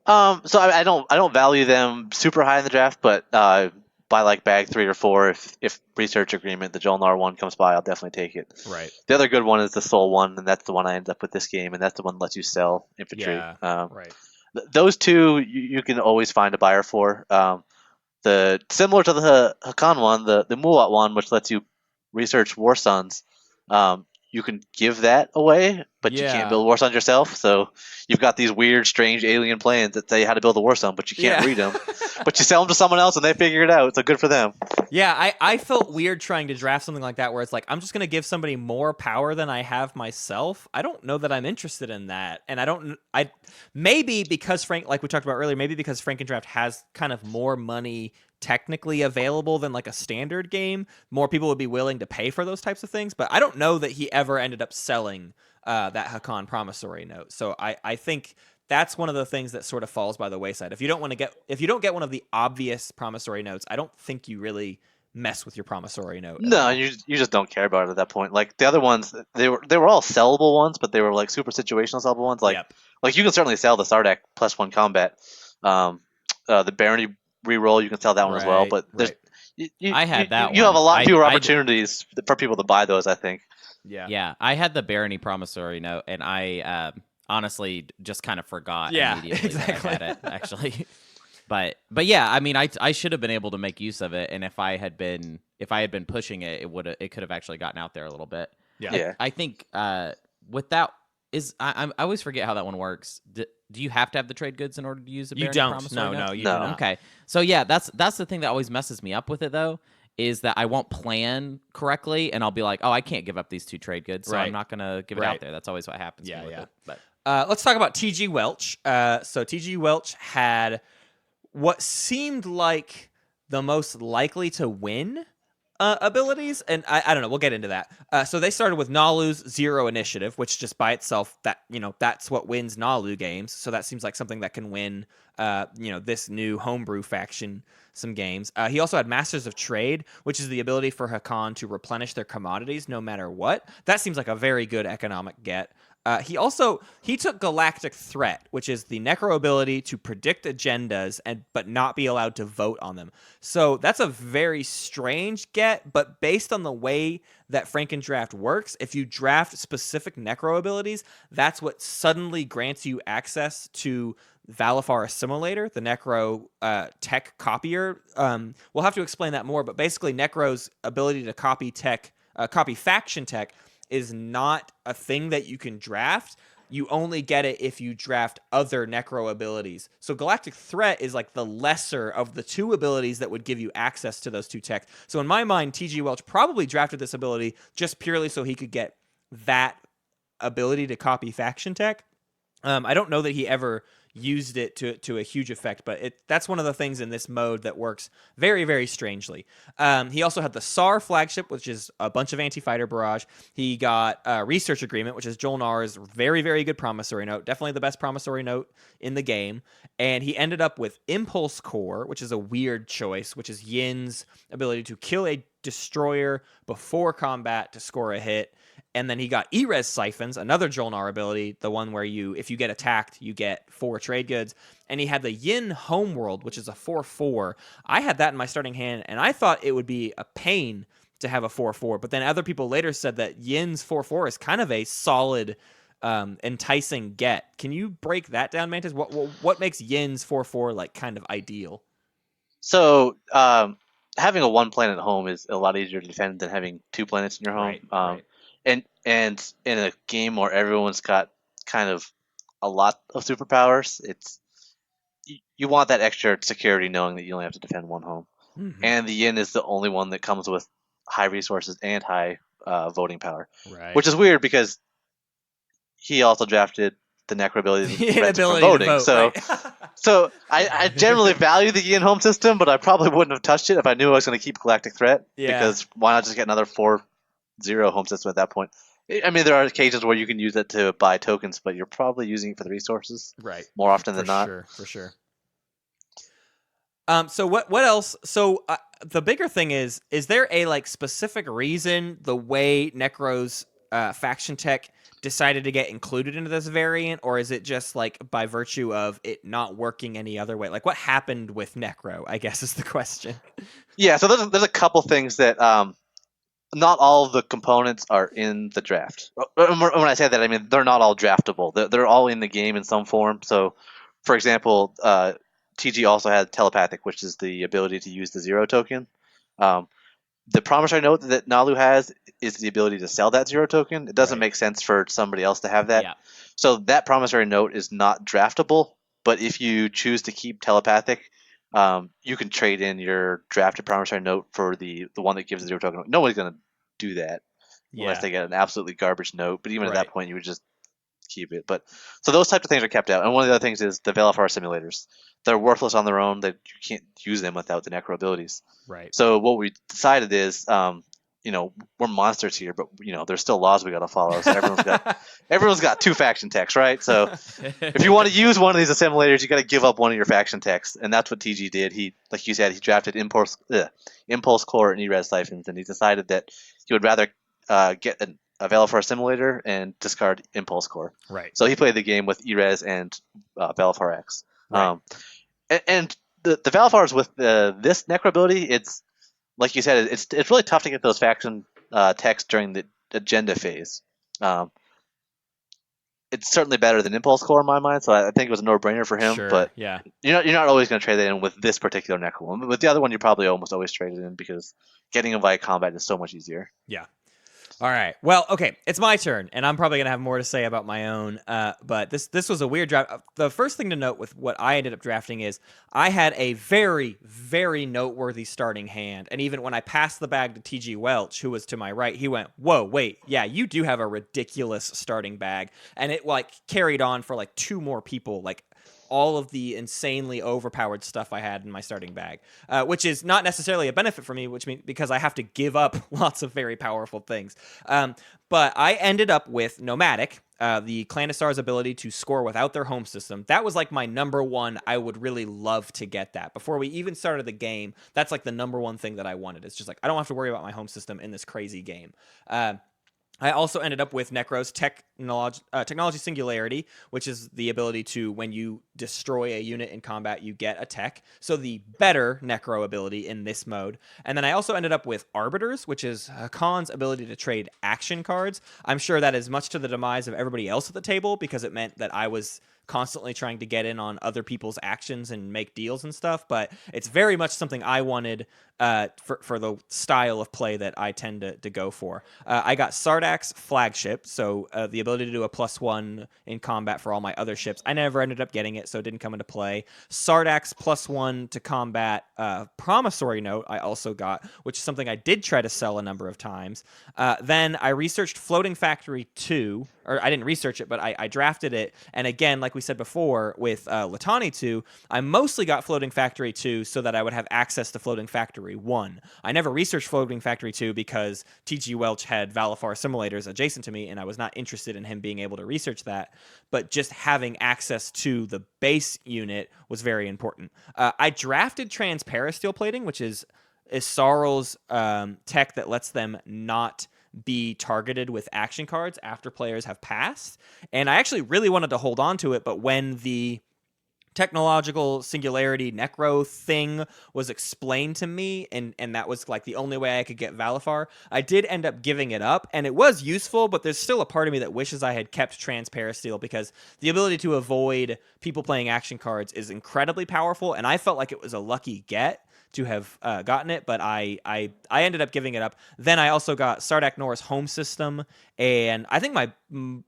So I don't value them super high in the draft, but by like bag 3 or 4, if research agreement, the Jolnar one comes by, I'll definitely take it. Right. The other good one is the Soul one, and that's the one I ended up with this game, and that's the one that lets you sell infantry. Right. Those two you can always find a buyer for. The similar to the Hakan one, the Mulat one, which lets you research War Suns. You can give that away, but you Yeah. can't build War Suns yourself. So you've got these weird, strange alien plans that tell you how to build a War Sun, but you can't Yeah. read them. But you sell them to someone else, and they figure it out. So good for them. Yeah, I felt weird trying to draft something like that where it's like, I'm just going to give somebody more power than I have myself. I don't know that I'm interested in that. And maybe because like we talked about earlier, maybe because Frankendraft has kind of more money technically available than like a standard game, more people would be willing to pay for those types of things. But I don't know that he ever ended up selling that Hakan promissory note. So I think that's one of the things that sort of falls by the wayside. If you don't get one of the obvious promissory notes, I don't think you really mess with your promissory note. No, you just don't care about it at that point. Like the other ones, they were all sellable ones, but they were like super situational sellable ones. Like Yep. like you can certainly sell the Sardak +1 combat, the Barony reroll. You can sell that one as well. Right, But there's right. I had that You have a one. lot fewer I- opportunities for people to buy those, I think. Yeah, I had the Barony promissory note, and I honestly just kind of forgot immediately exactly. that I had it, actually. But yeah, I mean, I should have been able to make use of it, and if I had been pushing it, it could have actually gotten out there a little bit. Yeah. I think with that I always forget how that one works. Do you have to have the trade goods in order to use a You Barony don't. promissory note? No, you No. do not. Okay. So yeah, that's the thing that always messes me up with it though, is that I won't plan correctly and I'll be like, oh, I can't give up these 2 trade goods, so Right. I'm not gonna give it Right. out there. That's always what happens. to Yeah, me with yeah. it. But Let's talk about TG Welch. So TG Welch had what seemed like the most likely to win abilities, and I don't know. We'll get into that. So they started with Nalu's 0 initiative, which just by itself, that's what wins Nalu games. So that seems like something that can win, this new homebrew faction some games. He also had Masters of Trade, which is the ability for Hakan to replenish their commodities no matter what. That seems like a very good economic get. He took Galactic Threat, which is the Necro ability to predict agendas but not be allowed to vote on them. So that's a very strange get, but based on the way that Frankendraft works, if you draft specific Necro abilities, that's what suddenly grants you access to Valifar Assimilator, the Necro tech copier. We'll have to explain that more, but basically Necro's ability to copy faction tech is not a thing that you can draft. You only get it if you draft other Necro abilities. So Galactic Threat is like the lesser of the 2 abilities that would give you access to those 2 tech. So in my mind, TG Welch probably drafted this ability just purely so he could get that ability to copy faction tech. I don't know that he ever used it to a huge effect, but that's one of the things in this mode that works very, very strangely. He also had the SAR flagship, which is a bunch of anti-fighter barrage. He got Research Agreement, which is Jolnar's very, very good promissory note, definitely the best promissory note in the game. And he ended up with Impulse Core, which is a weird choice, which is Yin's ability to kill a destroyer before combat to score a hit. And then he got E-Res Siphons, another Jolnar ability, the one where if you get attacked, you get 4 trade goods. And he had the Yin Homeworld, which is a 4/4. I had that in my starting hand, and I thought it would be a pain to have a 4/4. But then other people later said that Yin's 4/4 is kind of a solid, enticing get. Can you break that down, Mantis? What makes Yin's 4/4 like kind of ideal? So having a 1 planet home is a lot easier to defend than having 2 planets in your home. Right. And in a game where everyone's got kind of a lot of superpowers, you want that extra security knowing that you only have to defend 1 home. Mm-hmm. And the Yin is the only one that comes with high resources and high voting power, Right. which is weird because he also drafted the Necro ability that prevents from Inability to voting. vote, So, right. so I generally value the Yin home system, but I probably wouldn't have touched it if I knew I was going to keep Galactic Threat. Yeah. Because why not just get another 4/0 home system at that point? I mean, there are occasions where you can use it to buy tokens, but you're probably using it for the resources Right. more often than not. For sure. So what else? So the bigger thing is there a like specific reason the way Necro's faction tech decided to get included into this variant, or is it just like by virtue of it not working any other way? Like what happened with Necro, I guess is the question. Yeah, so there's a couple things that not all of the components are in the draft. When I say that, I mean they're not all draftable. They're all in the game in some form. So, for example, TG also had telepathic, which is the ability to use the 0 token. The promissory note that Nalu has is the ability to sell that 0 token. It doesn't Right. make sense for somebody else to have that. Yeah. So that promissory note is not draftable, but if you choose to keep telepathic, you can trade in your drafted promissory note for the one that gives the 0 token. Nobody's going to do that unless they get an absolutely garbage note. But even at that Right. point, you would just keep it. But so those types of things are kept out. And one of the other things is the Velafar simulators. They're worthless on their own. That you can't use them without the Necro abilities. Right. So what we decided is, we're monsters here, but there's still laws we got to follow. So everyone's got 2 faction techs, right? So if you want to use one of these assimilators, you got to give up one of your faction techs, and that's what TG did. He, like you said, he drafted Impulse Core and E-Res Siphons, and he decided that he would rather get a Velafar assimilator and discard Impulse Core. Right. So he played the game with E-Res and Velafar X. Right. And the Velafars with this Necro ability, it's like you said, it's really tough to get those faction techs during the agenda phase. It's certainly better than Impulse Core in my mind, so I think it was a no-brainer for him. Sure. But Yeah. you're not always going to trade that in with this particular Necro one. With the other one, you probably almost always trade it in because getting him via combat is so much easier. Yeah. All right. Well, okay. It's my turn, and I'm probably gonna have more to say about my own. But this was a weird draft. The first thing to note with what I ended up drafting is I had a very, very noteworthy starting hand, and even when I passed the bag to TG Welch, who was to my right, he went, "Whoa, wait, yeah, you do have a ridiculous starting bag," and it like carried on for like 2 more people, like all of the insanely overpowered stuff I had in my starting bag, which is not necessarily a benefit for me, which means because I have to give up lots of very powerful things. But I ended up with Nomadic, the Clandestar's ability to score without their home system. That was like my number one. I would really love to get that before we even started the game. That's like the number one thing that I wanted. It's just like, I don't have to worry about my home system in this crazy game. I also ended up with Necro's Technology Singularity, which is the ability to, when you destroy a unit in combat, you get a tech. So the better Necro ability in this mode. And then I also ended up with Arbiters, which is Khan's ability to trade action cards. I'm sure that is much to the demise of everybody else at the table because it meant that I was constantly trying to get in on other people's actions and make deals and stuff, but it's very much something I wanted for the style of play that I tend to go for. I got Sardak's Flagship, so the ability to do a +1 in combat for all my other ships. I never ended up getting it, so it didn't come into play. Sardak's +1 to combat Promissory Note I also got, which is something I did try to sell a number of times. Then I researched Floating Factory 2, or I didn't research it, but I drafted it, and again, like we said before, with Latani 2, I mostly got Floating Factory 2 so that I would have access to Floating Factory 1. I never researched Floating Factory 2 because T.G. Welch had Valafar simulators adjacent to me, and I was not interested in him being able to research that, but just having access to the base unit was very important. I drafted Transparasteel Plating, which is Sarl's tech that lets them not be targeted with action cards after players have passed. And I actually really wanted to hold on to it, but when the technological singularity necro thing was explained to me, and that was like the only way I could get Valifar, I did end up giving it up, and it was useful, but there's still a part of me that wishes I had kept Transparasteel, because the ability to avoid people playing action cards is incredibly powerful, and I felt like it was a lucky get to have gotten it, but I ended up giving it up. Then I also got Sardak Nor's home system, and I think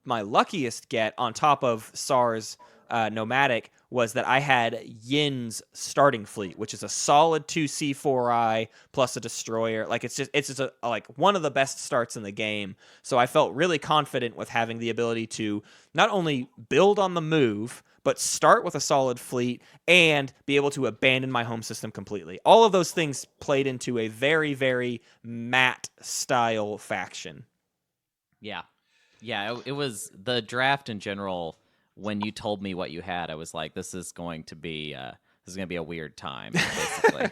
my luckiest get on top of SAR's nomadic was that I had Yin's starting fleet, which is a solid 2C4I plus a destroyer. Like it's just like one of the best starts in the game. So I felt really confident with having the ability to not only build on the move, but start with a solid fleet and be able to abandon my home system completely. All of those things played into a very, very Matt style faction. Yeah. It was the draft in general. When you told me what you had, I was like, "This is going to be a weird time." Basically,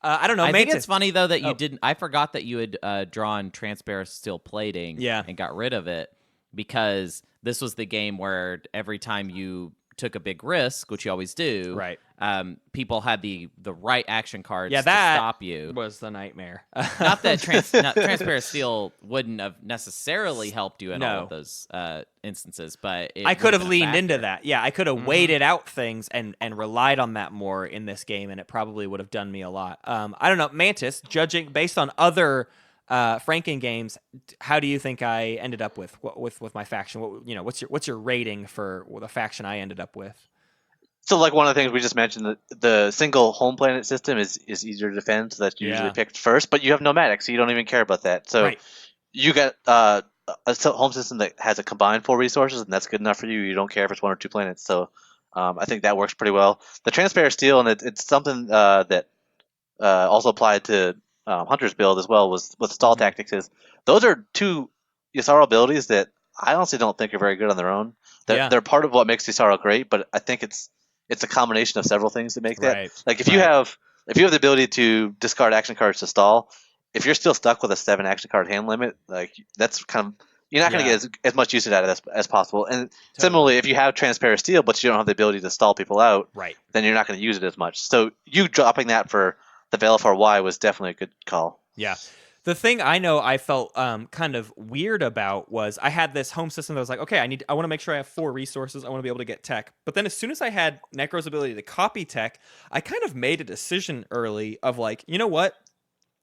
I don't know. I think it's funny though that you didn't. I forgot that you had drawn Transparasteel plating, and got rid of it, because this was the game where every time you took a big risk, which you always do, right? People had the right action cards to that stop you. Was the nightmare. Not that Transparasteel wouldn't have necessarily helped you in all of those instances, but I could have leaned into that. Yeah, I could have waited out things and relied on that more in this game, and it probably would have done me a lot. I don't know, Mantis, judging based on other Franken games, how do you think I ended up with my faction? What's your rating for the faction I ended up with? So, like one of the things we just mentioned, the single home planet system is easier to defend, so that's usually picked first. But you have nomadic, so you don't even care about that. So you got a home system that has a combined 4 resources, and that's good enough for you. You don't care if it's 1 or 2 planets. So I think that works pretty well. The Transparasteel, and it's something that also applied to Hunter's build as well, was what stall tactics is. Those are 2 Yssaril abilities that I honestly don't think are very good on their own. They're part of what makes Yssaril great, but I think it's a combination of several things that make that. Right. Like if you have the ability to discard action cards to stall, if you're still stuck with a 7 action card hand limit, like that's kind of, you're not going to get as much usage out of this as possible. And similarly, if you have Transparasteel but you don't have the ability to stall people out, then you're not going to use it as much. So you dropping that for the Valifar Y was definitely a good call. Yeah. The thing I know I felt kind of weird about was I had this home system that was like, okay, I want to make sure I have 4 resources. I want to be able to get tech. But then as soon as I had Necro's ability to copy tech, I kind of made a decision early of like, you know what?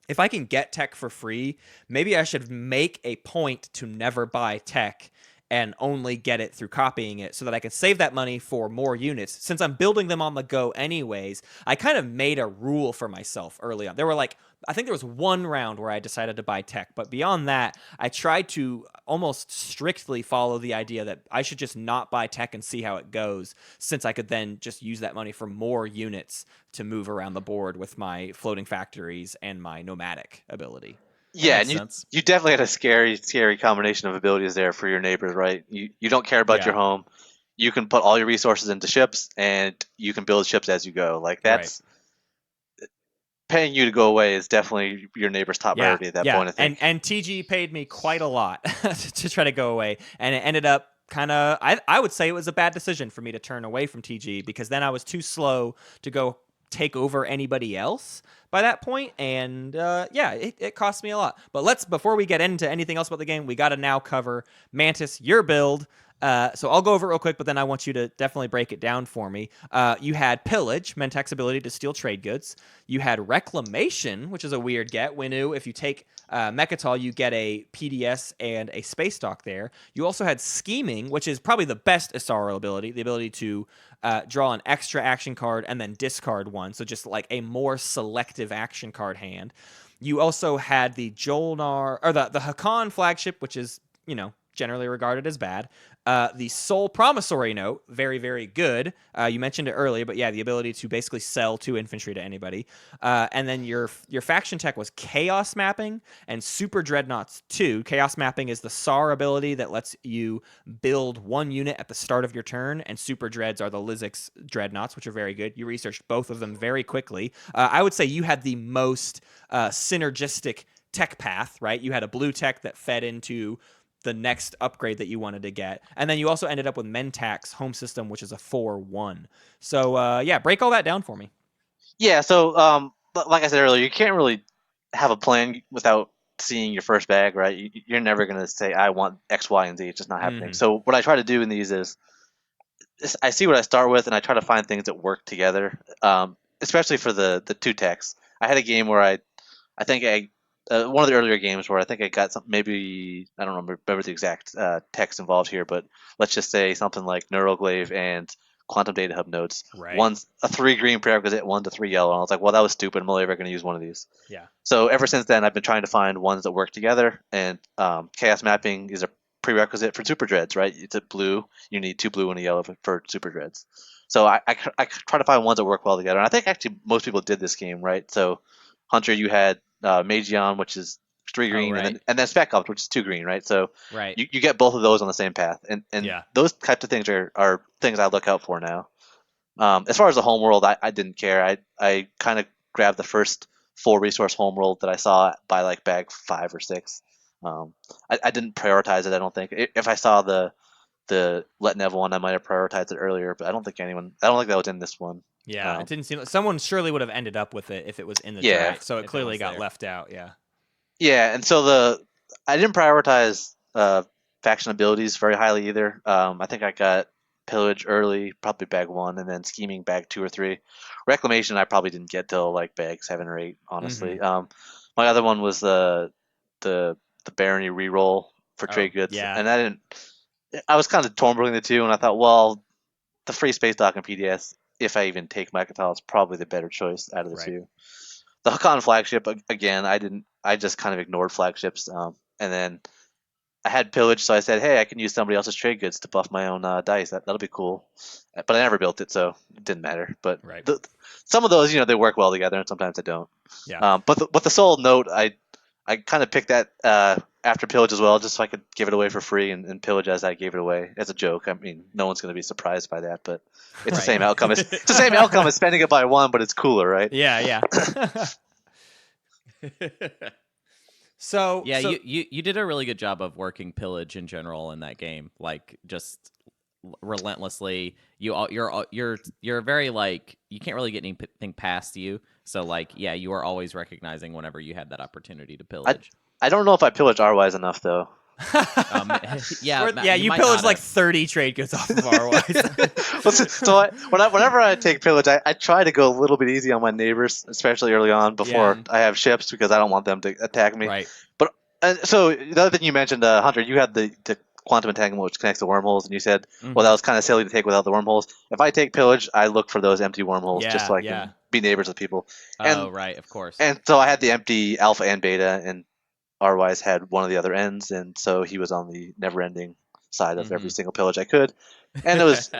If I can get tech for free, maybe I should make a point to never buy tech and only get it through copying it so that I can save that money for more units. Since I'm building them on the go anyways, I kind of made a rule for myself early on. I think there was 1 round where I decided to buy tech, but beyond that, I tried to almost strictly follow the idea that I should just not buy tech and see how it goes, since I could then just use that money for more units to move around the board with my floating factories and my nomadic ability. Yeah, and you definitely had a scary combination of abilities there for your neighbors, right? You don't care about your home. You can put all your resources into ships, and you can build ships as you go. Like that's paying you to go away is definitely your neighbor's top priority at that point, I think. And TG paid me quite a lot to try to go away, and it ended up kind of, I would say it was a bad decision for me to turn away from TG, because then I was too slow to go take over anybody else by that point, and it cost me a lot. But before we get into anything else about the game, we got to now cover Mantis, your build. So I'll go over it real quick, but then I want you to definitely break it down for me. You had Pillage, Mentek's ability to steal trade goods. You had Reclamation, which is a weird get. Winu, if you take Mechatol, you get a PDS and a Space Dock there. You also had Scheming, which is probably the best Yssaril ability, the ability to draw an extra action card and then discard one, so just like a more selective action card hand. You also had the Jolnar, or the Hakan flagship, which is, generally regarded as bad. The Soul Promissory Note, very, very good. You mentioned it earlier, but the ability to basically sell 2 infantry to anybody. And then your faction tech was Chaos Mapping and Super Dreadnoughts 2. Chaos Mapping is the SAR ability that lets you build 1 unit at the start of your turn, and Super Dreads are the Lizix Dreadnoughts, which are very good. You researched both of them very quickly. I would say you had the most synergistic tech path, right? You had a blue tech that fed into the next upgrade that you wanted to get. And then you also ended up with Mentak's home system, which is a 4-1. So, yeah, break all that down for me. Yeah, so like I said earlier, you can't really have a plan without seeing your first bag, right? You're never going to say, I want X, Y, and Z. It's just not happening. So what I try to do in these is I see what I start with, and I try to find things that work together, especially for the two techs. I had a game where I think one of the earlier games where I think I got some, maybe, I don't remember the exact text involved here, but let's just say something like Neuroglaive and Quantum Data Hub nodes. Right. One's a 3 green prerequisite, one's a 3 yellow. And I was like, well, that was stupid. I'm only ever going to use one of these. Yeah. So ever since then, I've been trying to find ones that work together, and chaos mapping is a prerequisite for super dreads, right? It's a blue. You need 2 blue and a yellow for super dreads. So I try to find ones that work well together, and I think actually most people did this game, right? So Hunter, you had Magion, which is 3 green, right. and then Spec Ops, which is 2 green, right? So Right. you get both of those on the same path, and Yeah. those types of things are things I look out for now. As far as the homeworld, I didn't care. I kind of grabbed the first full resource homeworld that I saw by like bag 5 or 6. I didn't prioritize it. I don't think if I saw the Let Nev one, I might have prioritized it earlier, but I don't think that was in this one. Yeah, it didn't seem like someone surely would have ended up with it if it was in the Yeah. draft. So it If it clearly was got there. left out. Yeah. Yeah, and so I didn't prioritize faction abilities very highly either. I think I got Pillage early, probably bag 1, and then Scheming bag 2 or 3. Reclamation I probably didn't get till like bag 7 or 8, honestly. My other one was the Barony reroll for trade goods, yeah. and I was kind of torn between the two, and I thought, well, the free space dock and PDS, if I even take Mechatol, is probably the better choice out of the two. The Hakon flagship, again, I just kind of ignored flagships, and then I had Pillage, so I said, hey, I can use somebody else's trade goods to buff my own dice. That'll be cool. But I never built it, so it didn't matter. But some of those, they work well together, and sometimes they don't. Yeah. But the Soul Note, I kind of picked that after Pillage as well, just so I could give it away for free and pillage as I gave it away as a joke. I mean, no one's going to be surprised by that, but it's the same outcome. It's the same outcome as spending it by 1, but it's cooler, right? Yeah. So you did a really good job of working pillage in general in that game, like just relentlessly. You're very like you can't really get anything past you. So like you are always recognizing whenever you had that opportunity to pillage. I don't know if I pillage R-wise enough though. You pillaged like 30 trade goods off of RYs. So whenever I take pillage, I try to go a little bit easy on my neighbors, especially early on before I have ships, because I don't want them to attack me. Right. But so the other thing you mentioned, Hunter, you had the quantum entanglement, which connects the wormholes, and you said, well, that was kind of silly to take without the wormholes. If I take pillage, I look for those empty wormholes just so I can be neighbors with people. Right, of course. And so I had the empty alpha and beta, and R-Wise had one of the other ends, and so he was on the never-ending side of every single pillage I could. And it was,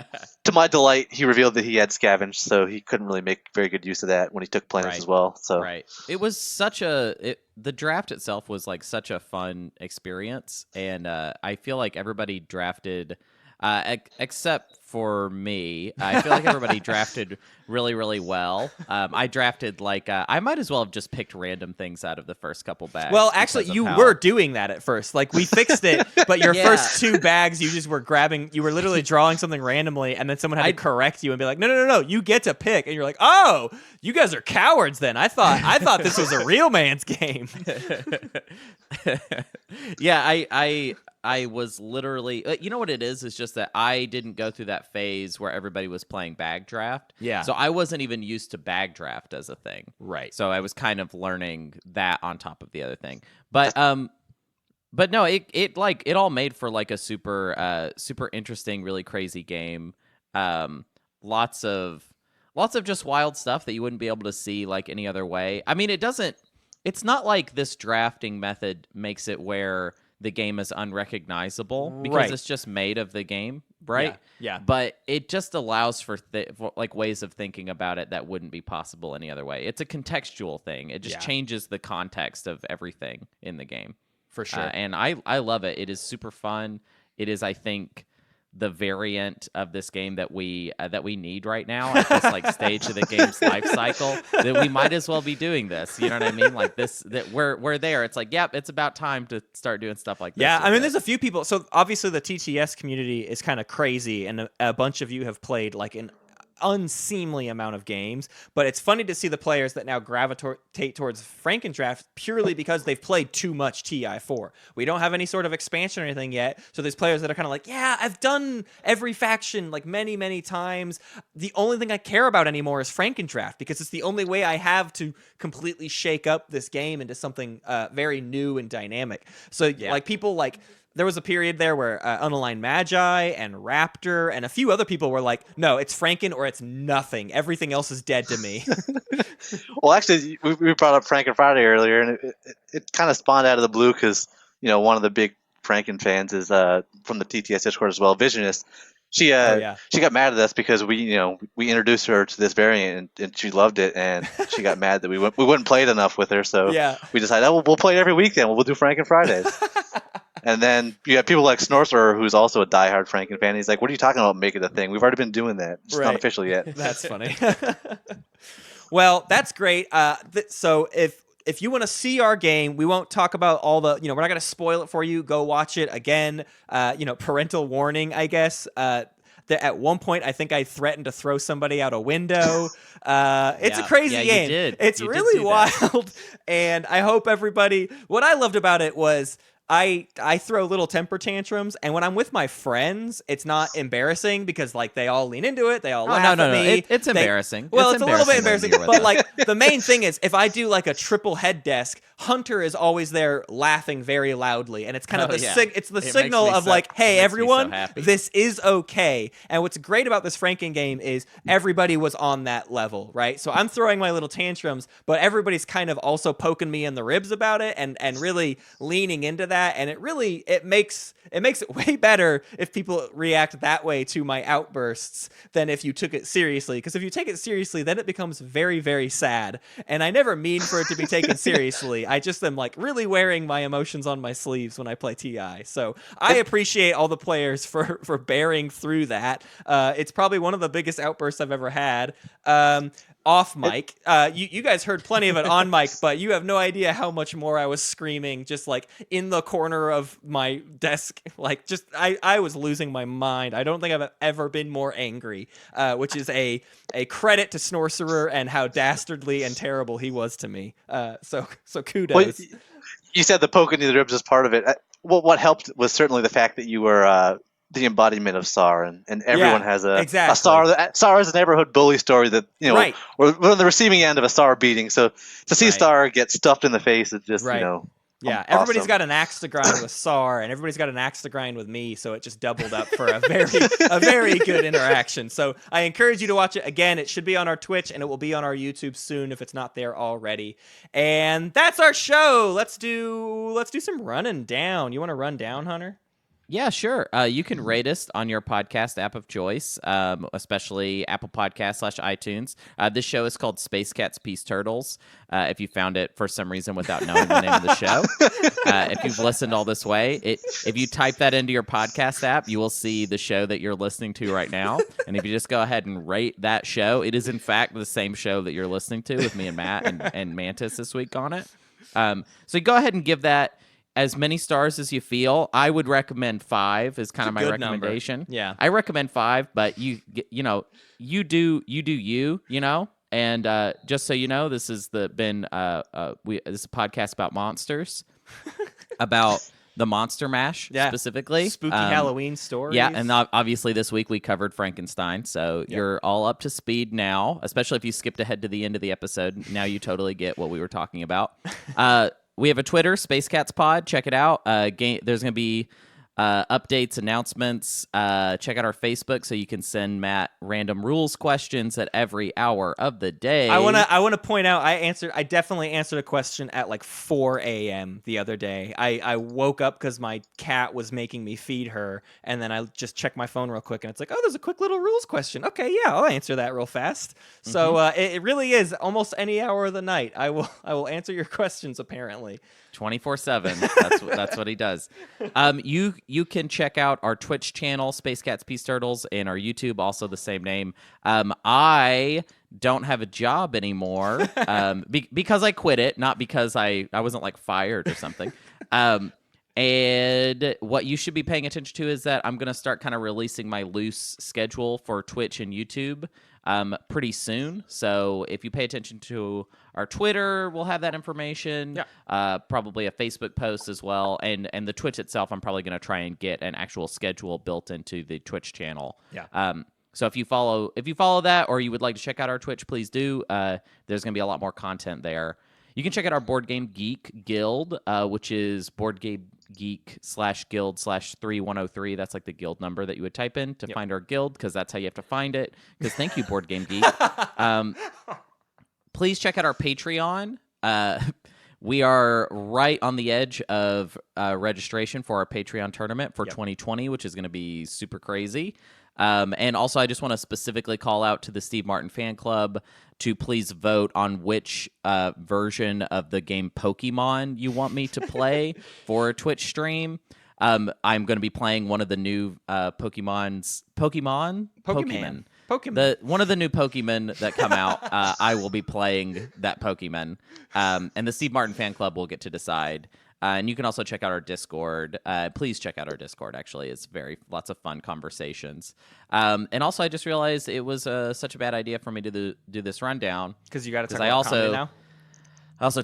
to my delight, he revealed that he had scavenged, so he couldn't really make very good use of that when he took planets as well. So it was the draft itself was like such a fun experience, and I feel like everybody drafted, except for me, I feel like everybody drafted really, really well. I drafted I might as well have just picked random things out of the first couple bags. Well, actually, you were doing that at first. Like, we fixed it, but your first 2 bags, you just were you were literally drawing something randomly, and then someone had to correct you and be like, no, you get to pick. And you're like, oh, you guys are cowards then. I thought this was a real man's game. I was literally, you know what it is? It's just that I didn't go through that phase where everybody was playing bag draft. Yeah. So I wasn't even used to bag draft as a thing. Right. So I was kind of learning that on top of the other thing. But no, it all made for like a super interesting, really crazy game. Lots of just wild stuff that you wouldn't be able to see like any other way. I mean, it's not like this drafting method makes it where the game is unrecognizable, because it's just made of the game, right? Yeah. But it just allows for like ways of thinking about it that wouldn't be possible any other way. It's a contextual thing. It just changes the context of everything in the game. For sure. And I love it. It is super fun. It is, I think, the variant of this game that we need right now at this like stage of the game's life cycle, that we might as well be doing this. You know what I mean? Like this, that we're there. It's like, yep, it's about time to start doing stuff like this. Yeah, I mean, there's a few people. So obviously the TTS community is kind of crazy, and a bunch of you have played like an unseemly amount of games, but it's funny to see the players that now gravitate towards Frankendraft purely because they've played too much TI4. We don't have any sort of expansion or anything yet, so there's players that are kind of like, yeah, I've done every faction like many, many times. The only thing I care about anymore is Frankendraft because it's the only way I have to completely shake up this game into something very new and dynamic. So like people like, there was a period there where Unaligned Magi and Raptor and a few other people were like, no, it's Franken or it's nothing. Everything else is dead to me. Well, actually, we brought up Franken Friday earlier, and it kind of spawned out of the blue because, one of the big Franken fans is from the TTS Discord as well, Visionist. She got mad at us because we introduced her to this variant and she loved it, and she got mad that we wouldn't play it enough with her. So we decided, we'll play it every week then. We'll do Franken Fridays. And then you have people like Snorcer, who's also a diehard Franken fan. He's like, what are you talking about making a thing? We've already been doing that. It's not official yet. That's funny. Well, that's great. So if you want to see our game, we won't talk about all the, we're not going to spoil it for you. Go watch it again. Parental warning, I guess. At one point, I think I threatened to throw somebody out a window. It's a crazy game. You did. It's really wild. And I hope everybody, what I loved about it was, I throw little temper tantrums, and when I'm with my friends, it's not embarrassing because like they all lean into it, they all laugh at me. It's embarrassing. Well, it's a little bit embarrassing, but like the main thing is if I do like a triple head desk, Hunter is always there laughing very loudly, and it's kind of the signal of like, hey everyone, this is okay. And what's great about this Franken game is everybody was on that level, right? So I'm throwing my little tantrums, but everybody's kind of also poking me in the ribs about it and really leaning into that. And it makes it way better if people react that way to my outbursts than if you took it seriously. Because if you take it seriously, then it becomes very, very sad. And I never mean for it to be taken seriously. I just am like really wearing my emotions on my sleeves when I play TI. So I appreciate all the players for bearing through that. It's probably one of the biggest outbursts I've ever had. Off mic. You guys heard plenty of it on mic, but you have no idea how much more I was screaming just like in the corner of my desk. Like just I was losing my mind. I don't think I've ever been more angry, which is a credit to Snorcerer and how dastardly and terrible he was to me. So kudos. Well, you said the poking in the ribs is part of it. What helped was certainly the fact that you were the embodiment of SAR, and everyone has a SAR. SAR is a neighborhood bully story that we're on the receiving end of a SAR beating. So to see SAR get stuffed in the face is just everybody's awesome. got an axe to grind with SAR, and everybody's got an axe to grind with me. So it just doubled up for a very good interaction. So I encourage you to watch it again. It should be on our Twitch, and it will be on our YouTube soon if it's not there already. And that's our show. Let's do some running down. You want to run down, Hunter? Yeah, sure. You can rate us on your podcast app of choice, especially Apple Podcasts / iTunes. This show is called Space Cats, Peace Turtles. If you found it for some reason without knowing the name of the show, if you've listened all this way, if you type that into your podcast app, you will see the show that you're listening to right now. And if you just go ahead and rate that show, it is in fact the same show that you're listening to with me and Matt and Mantis this week on it. So go ahead and give that as many stars as you feel. I would recommend 5 is kind of my recommendation. Number. Yeah, I recommend 5, but you do you, and just so you know, this is this is a podcast about monsters, about the Monster Mash specifically, spooky Halloween stories. Yeah, and obviously this week we covered Frankenstein, so you're all up to speed now. Especially if you skipped ahead to the end of the episode, now you totally get what we were talking about. We have a Twitter, Space Cats Pod. Check it out. There's going to be updates, announcements. Check out our Facebook so you can send Matt random rules questions at every hour of the day. I want to point out I definitely answered a question at like 4 a.m. the other day. I woke up because my cat was making me feed her, and then I just checked my phone real quick, and it's like, oh, there's a quick little rules question. Okay, yeah, I'll answer that real fast. So it really is almost any hour of the night. I will answer your questions apparently. 24/7. That's what he does. you can check out our Twitch channel, Space Cats Peace Turtles, and our YouTube, also the same name. I don't have a job anymore because I quit it, not because I wasn't like fired or something. And what you should be paying attention to is that I'm going to start kind of releasing my loose schedule for Twitch and YouTube pretty soon. So if you pay attention to our Twitter, we'll have that information. Yeah. Probably a Facebook post as well. And the Twitch itself, I'm probably going to try and get an actual schedule built into the Twitch channel. Yeah. So if you follow that, or you would like to check out our Twitch, please do. There's going to be a lot more content there. You can check out our Board Game Geek Guild, which is Board Game Geek /guild /3103. That's like the guild number that you would type in to find our guild, because that's how you have to find it. Because thank you, Board Game Geek. Please check out our Patreon. We are right on the edge of registration for our Patreon tournament for 2020, which is going to be super crazy. And also, I just want to specifically call out to the Steve Martin fan club to please vote on which version of the game Pokemon you want me to play for a Twitch stream. I'm going to be playing one of the new Pokemon. One of the new Pokemon that come out. I will be playing that Pokemon, and the Steve Martin fan club will get to decide. And you can also check out our Discord. Please check out our Discord. Actually, it's lots of fun conversations. And also, I just realized it was such a bad idea for me to do this rundown, Because you got to talk about comedy now. I also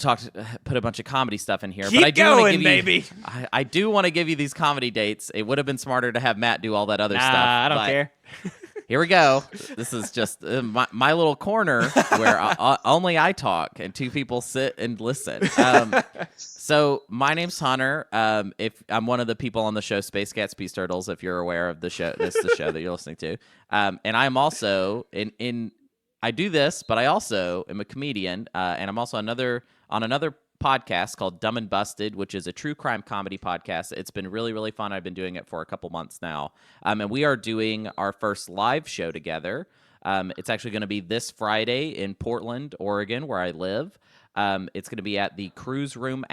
put a bunch of comedy stuff in here. Keep but I do going, baby. I do want to give you these comedy dates. It would have been smarter to have Matt do all that other stuff. I don't care. Here we go. This is just my little corner where only I talk and two people sit and listen. So my name's Hunter. If I'm one of the people on the show Space Cats Peace Turtles, if you're aware of the show, this is the show that you're listening to. And I'm also I do this, but I also am a comedian, and I'm also on another podcast called Dumb and Busted, which is a true crime comedy podcast. It's been really, really fun. I've been doing it for a couple months now. And we are doing our first live show together. It's actually going to be this Friday in Portland, Oregon, where I live. It's going to be at the Cruise Room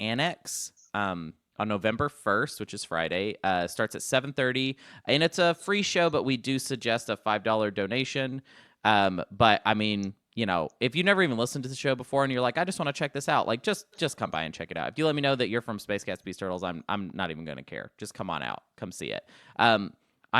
Annex on November 1st, which is Friday. Starts at 7:30, and it's a free show, but we do suggest a $5 donation. But I mean, you know, if you never even listened to the show before and you're like, I just want to check this out, like just come by and check it out. If you let me know that you're from Space Cats Peace Turtles, I'm not even going to care. Just come on out, come see it. I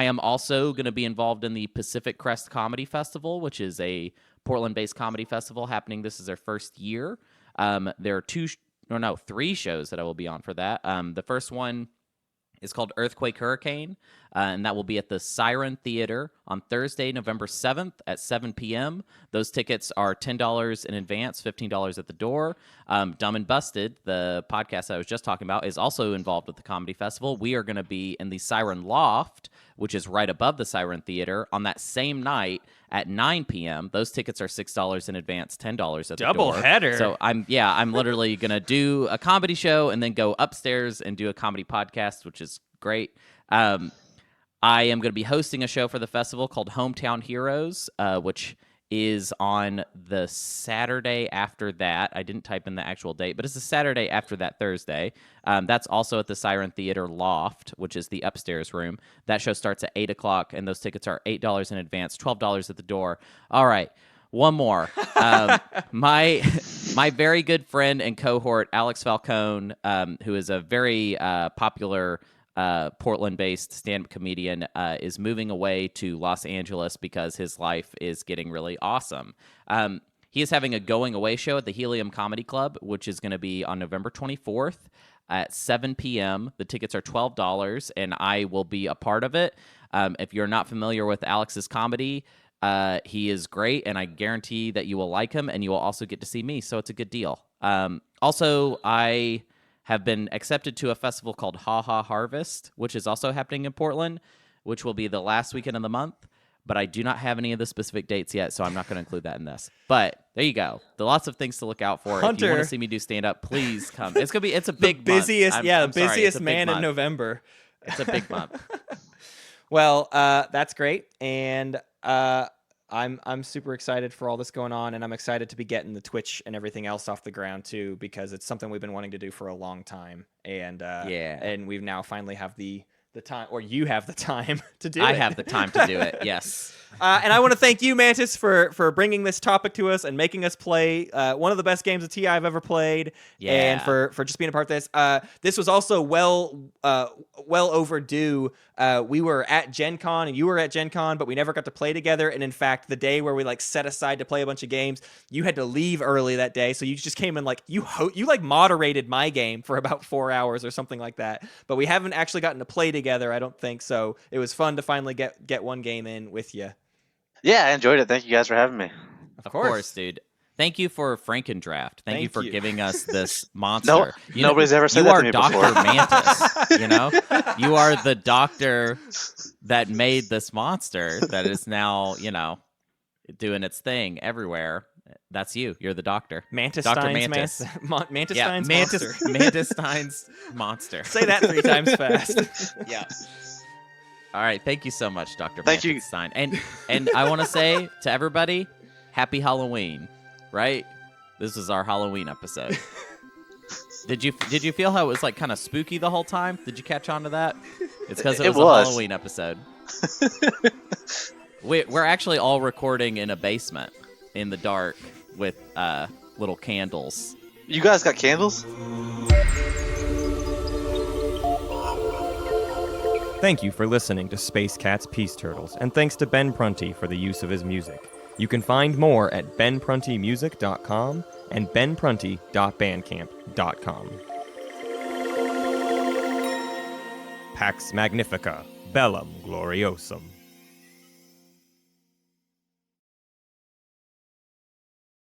am also going to be involved in the Pacific Crest Comedy Festival, which is a Portland-based comedy festival happening. This is their first year. There are 3 shows that I will be on for that. The first one is called Earthquake Hurricane, and that will be at the Siren Theater on Thursday, November 7th at 7 p.m. Those tickets are $10 in advance, $15 at the door. Dumb and Busted, the podcast I was just talking about, is also involved with the comedy festival. We are going to be in the Siren Loft, which is right above the Siren Theater, on that same night at 9 p.m. Those tickets are $6 in advance, $10 at the door. Double header. So I'm literally going to do a comedy show and then go upstairs and do a comedy podcast, which is great. I am going to be hosting a show for the festival called Hometown Heroes, which is on the Saturday after that. I didn't type in the actual date, but it's the Saturday after that Thursday. That's also at the Siren Theater Loft, which is the upstairs room. That show starts at 8 o'clock, and those tickets are $8 in advance, $12 at the door. All right, one more. My very good friend and cohort, Alex Falcone, who is a very popular Portland-based stand-up comedian, is moving away to Los Angeles because his life is getting really awesome. He is having a going-away show at the Helium Comedy Club, which is going to be on November 24th at 7 p.m. The tickets are $12, and I will be a part of it. If you're not familiar with Alex's comedy, he is great, and I guarantee that you will like him, and you will also get to see me, so it's a good deal. Also, I have been accepted to a festival called Ha Ha Harvest, which is also happening in Portland, which will be the last weekend of the month. But I do not have any of the specific dates yet, so I'm not going to include that in this. But there you go. There are lots of things to look out for. Hunter, if you want to see me do stand-up, please come. It's a big busiest, month. the busiest man in November. It's a big month. Well, that's great. And I'm super excited for all this going on, and I'm excited to be getting the Twitch and everything else off the ground too, because it's something we've been wanting to do for a long time, and and we've now finally have the time, or you have the time to do it. I have the time to do it. Yes. And I want to thank you, Mantis, for bringing this topic to us and making us play one of the best games of TI I've ever played, and for just being a part of this. This was also well overdue. We were at Gen Con and you were at Gen Con, but we never got to play together. And in fact, the day where we like set aside to play a bunch of games, you had to leave early that day, so you just came and like you like moderated my game for about 4 hours or something like that. But we haven't actually gotten to play together, I don't think. So it was fun to finally get one game in with you. Yeah, I enjoyed it. Thank you guys for having me. Of course, dude. Thank you for Frankendraft. Thank you for giving us this monster. Nobody's ever said that to me before. You are Dr. Mantis, you know? You are the doctor that made this monster that is now, doing its thing everywhere. That's you. You're the doctor. Dr. Mantis. Mantis-Stein's monster. Mantis-Stein's monster. Say that 3 times fast. Yeah. All right. Thank you so much, Dr. Thank you. Mantis-Stein. And I want to say to everybody, happy Halloween. Right? This is our Halloween episode. Did you feel how it was like kind of spooky the whole time? Did you catch on to that? It's because it was a Halloween episode. We're actually all recording in a basement in the dark with little candles. You guys got candles? Thank you for listening to Space Cat's Peace Turtles, and thanks to Ben Prunty for the use of his music. You can find more at benpruntymusic.com and benprunty.bandcamp.com. Pax Magnifica, Bellum Gloriosum.